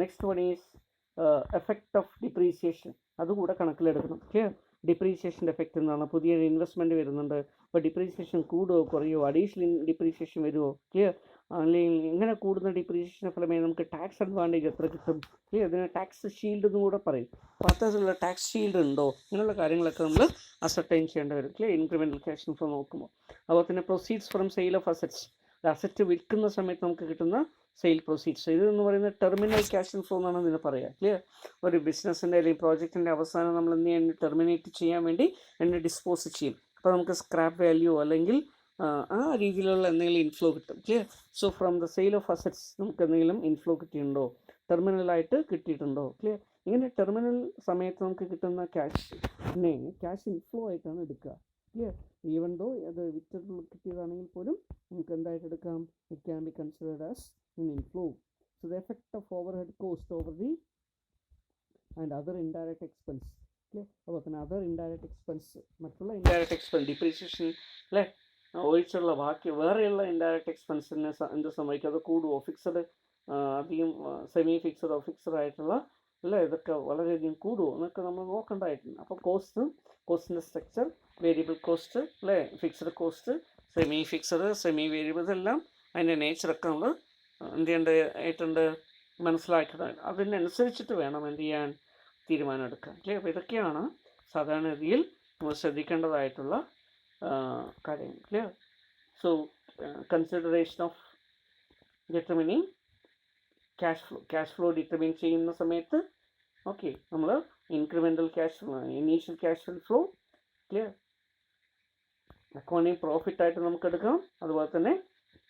Next one is effect of depreciation. അതുകൂടെ കണക്കിലെടുക്കണം. ക്ലിയർ? ഡിപ്രീസിയേഷൻ്റെ എഫക്റ്റ് എന്താണ്, പുതിയൊരു ഇൻവെസ്റ്റ്മെൻറ്റ് വരുന്നുണ്ട്, അപ്പോൾ ഡിപ്രീസിയേഷൻ കൂടുമോ കുറയുമോ, അഡീഷണൽ ഡിപ്രീസിയേഷൻ വരുമോ. ക്ലിയർ? അല്ലെങ്കിൽ ഇങ്ങനെ കൂടുന്ന ഡിപ്രീസിയേഷൻ ഫലമായി നമുക്ക് ടാക്സ് അഡ്വാൻറ്റേജ് എത്ര കിട്ടും. ക്ലിയർ? അതിന് ടാക്സ് ഷീൽഡ് എന്നും കൂടെ പറയും. അപ്പോൾ അത്തരത്തിലുള്ള ടാക്സ് ഷീൽഡ് ഉണ്ടോ, ഇങ്ങനെയുള്ള കാര്യങ്ങളൊക്കെ നമ്മൾ അസർട്ടൈൻ ചെയ്യേണ്ടി വരും. ക്ലിയർ? ഇൻക്രിമെൻ്റൽ ക്യാഷ് ഇൻഫ്ലോ നോക്കുമ്പോൾ. അതുപോലെ തന്നെ proceeds from sale of assets. Asset വിൽക്കുന്ന സമയത്ത് നമുക്ക് കിട്ടുന്ന സെയിൽ പ്രൊസീഡ്സ്. ഇതെന്ന് പറയുന്നത് ടെർമിനൽ ക്യാഷ് ഇൻഫ്ലോ എന്നാണ് ഇതിനെ പറയുക. ക്ലിയർ? ഒരു ബിസിനസ്സിൻ്റെ അല്ലെങ്കിൽ പ്രോജക്റ്റിൻ്റെ അവസാനം നമ്മൾ എന്ത് ചെയ്യാൻ, ടെർമിനേറ്റ് ചെയ്യാൻ വേണ്ടി എന്നെ ഡിസ്പോസ് ചെയ്യും. അപ്പോൾ നമുക്ക് സ്ക്രാപ്പ് വാല്യൂ അല്ലെങ്കിൽ ആ രീതിയിലുള്ള എന്തെങ്കിലും ഇൻഫ്ലോ കിട്ടും. Clear? So from the sale of assets നമുക്ക് എന്തെങ്കിലും ഇൻഫ്ലോ കിട്ടിയിട്ടുണ്ടോ, ടെർമിനലായിട്ട് കിട്ടിയിട്ടുണ്ടോ. ക്ലിയർ? ഇങ്ങനെ ടെർമിനൽ സമയത്ത് നമുക്ക് കിട്ടുന്ന ക്യാഷിനെ ക്യാഷ് ഇൻഫ്ലോ ആയിട്ടാണ് എടുക്കുക. ക്ലിയർ? ഈവൻ ദോ അത് വിറ്റിട്ട് കിട്ടിയതാണെങ്കിൽ പോലും നമുക്ക് എന്തായിട്ട് എടുക്കാം, it can be considered as an inflow. So the effect of overhead cost over the and other indirect expense. Okay, അപ്പോൾ തന്നെ അതർ ഇൻഡയറക്റ്റ് എക്സ്പെൻസ്, മറ്റുള്ള ഇൻഡയറക്റ്റ് എക്സ്പെൻസ് ഡിപ്രീസിയേഷൻ അല്ലേ ഒഴിച്ചുള്ള ബാക്കി വേറെയുള്ള ഇൻഡയറക്റ്റ് എക്സ്പെൻസിന് എന്ത് സംഭവിക്കും, അത് കൂടുമോ, ഫിക്സഡ് അധികം സെമി ഫിക്സഡോ ഫിക്സഡ് ആയിട്ടുള്ള അല്ലേ, ഇതൊക്കെ വളരെയധികം കൂടുമോ എന്നൊക്കെ നമ്മൾ നോക്കേണ്ടതായിട്ടുണ്ട്. അപ്പോൾ കോസ്റ്റിൻ്റെ സ്ട്രക്ചർ, വേരിയബിൾ കോസ്റ്റ് അല്ലേ, fixed cost, semi fixed, semi variable, ഇതെല്ലാം അതിൻ്റെ നേച്ചറൊക്കെ നമ്മൾ എന്ത് ചെയ്യേണ്ടതായിട്ടുണ്ട്, മനസ്സിലാക്കണം. അതിനനുസരിച്ചിട്ട് വേണം എന്ത് ചെയ്യാൻ, തീരുമാനം എടുക്കാൻ. ഓക്കെ, അപ്പോൾ ഇതൊക്കെയാണ് സാധാരണഗതിയിൽ നമ്മൾ ശ്രദ്ധിക്കേണ്ടതായിട്ടുള്ള കാര്യങ്ങൾ. Clear? So consideration of determining cash flow determine ചെയ്യുന്ന സമയത്ത് ഓക്കെ, നമ്മൾ incremental initial cash flow, clear, accounting profit ആയിട്ട് നമുക്ക് എടുക്കാം, അതുപോലെ തന്നെ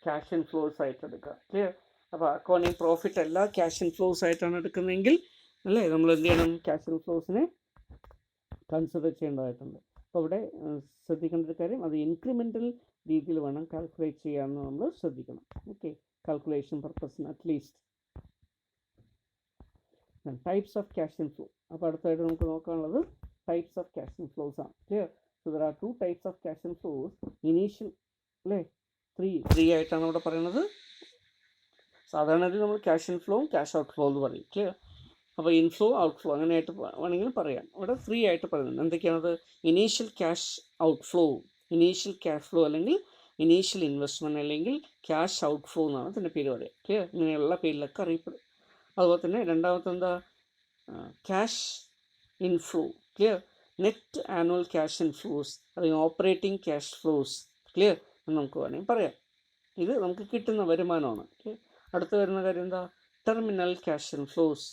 ക്യാഷ് ഇൻഫ്ലോസ് ആയിട്ട് എടുക്കാം. ക്ലിയർ? അപ്പോൾ അക്കൗണ്ടിങ് പ്രോഫിറ്റ് അല്ല, ക്യാഷ് ഇൻഫ്ലോസ് ആയിട്ടാണ് എടുക്കുന്നതെങ്കിൽ അല്ലേ, നമ്മൾ എന്ത് ചെയ്യണം, ക്യാഷ് ഇൻഫ്ലോസിനെ കൺസിഡർ ചെയ്യേണ്ടതായിട്ടുണ്ട്. അപ്പോൾ ഇവിടെ ശ്രദ്ധിക്കേണ്ട ഒരു കാര്യം, അത് ഇൻക്രിമെൻ്റൽ രീതിയിൽ വേണം കാൽക്കുലേറ്റ് ചെയ്യാമെന്ന് നമ്മൾ ശ്രദ്ധിക്കണം. ഓക്കെ, കാൽക്കുലേഷൻ പർപ്പസിന് at least. Types of cash inflow. അപ്പോൾ അടുത്തായിട്ട് നമുക്ക് നോക്കാനുള്ളത് ടൈപ്സ് ഓഫ് ക്യാഷ് ഇൻഫ്ലോസ് ആണ്. Clear? So there are 2 types of cash inflows. Initial അല്ലേ, ത്രീ ആയിട്ടാണ് ഇവിടെ പറയുന്നത്. സാധാരണ നമ്മൾ ക്യാഷ് ഇൻഫ്ലോവും ക്യാഷ് ഔട്ട് ഫ്ലോ എന്ന് പറയും. ക്ലിയർ? അപ്പോൾ ഇൻഫ്ലോ ഔട്ട് ഫ്ലോ അങ്ങനെയായിട്ട് വേണമെങ്കിൽ പറയാം. ഇവിടെ 3 ആയിട്ട് പറയുന്നുണ്ട്. എന്തൊക്കെയാണത്? Initial cash outflow, initial cash flow, അല്ലെങ്കിൽ ഇനീഷ്യൽ ഇൻവെസ്റ്റ്മെൻറ്റ്, അല്ലെങ്കിൽ ക്യാഷ് ഔട്ട് ഫ്ലോ എന്നാണ് അതിൻ്റെ പേര് പറയുക. ക്ലിയർ? ഇങ്ങനെയുള്ള പേരിലൊക്കെ അറിയപ്പെടും. അതുപോലെ തന്നെ രണ്ടാമത്തെ എന്താ, cash inflow. Clear? Net annual cash inflows, അല്ലെങ്കിൽ ഓപ്പറേറ്റിംഗ് ക്യാഷ് ഫ്ലോസ്. ക്ലിയർ എന്ന് നമുക്ക് വേണമെങ്കിൽ പറയാം. ഇത് നമുക്ക് കിട്ടുന്ന വരുമാനമാണ്. അടുത്ത് വരുന്ന കാര്യം എന്താ, terminal cash inflows.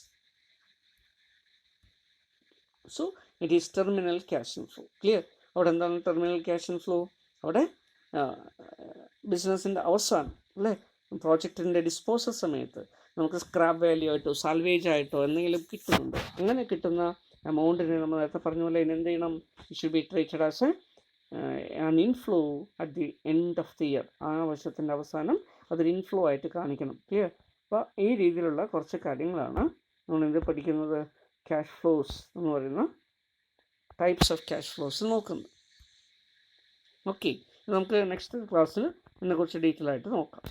So it is terminal cash inflow. Clear? അവിടെ എന്താണ് ടെർമിനൽ ക്യാഷ് ഇൻഫ്ലോ? അവിടെ ബിസിനസ്സിൻ്റെ അവസാനം അല്ലേ, പ്രോജക്റ്റിൻ്റെ ഡിസ്പോസൽ സമയത്ത് നമുക്ക് സ്ക്രാപ്പ് വാല്യൂ ആയിട്ടോ സാൽവേജ് ആയിട്ടോ എന്തെങ്കിലും കിട്ടുന്നുണ്ട്. അങ്ങനെ കിട്ടുന്ന എമൗണ്ടിനെ നമ്മൾ നേരത്തെ പറഞ്ഞ പോലെ എന്ത് ചെയ്യണം, it should be treated as an inflow at the end of the year. ആ വർഷത്തിൻ്റെ അവസാനം അതൊരു ഇൻഫ്ലോ ആയിട്ട് കാണിക്കണം. ക്ലിയർ? അപ്പോൾ ഈ രീതിയിലുള്ള കുറച്ച് കാര്യങ്ങളാണ് നമ്മളിത് പഠിക്കുന്നത്, ക്യാഷ് ഫ്ലോസ് എന്ന് പറയുന്ന ടൈപ്സ് ഓഫ് ക്യാഷ് ഫ്ലോസ് നോക്കുന്നത്. ഓക്കെ, നമുക്ക് നെക്സ്റ്റ് ക്ലാസ്സിൽ ഇതിനെക്കുറിച്ച് ഡീറ്റെയിൽ ആയിട്ട് നോക്കാം.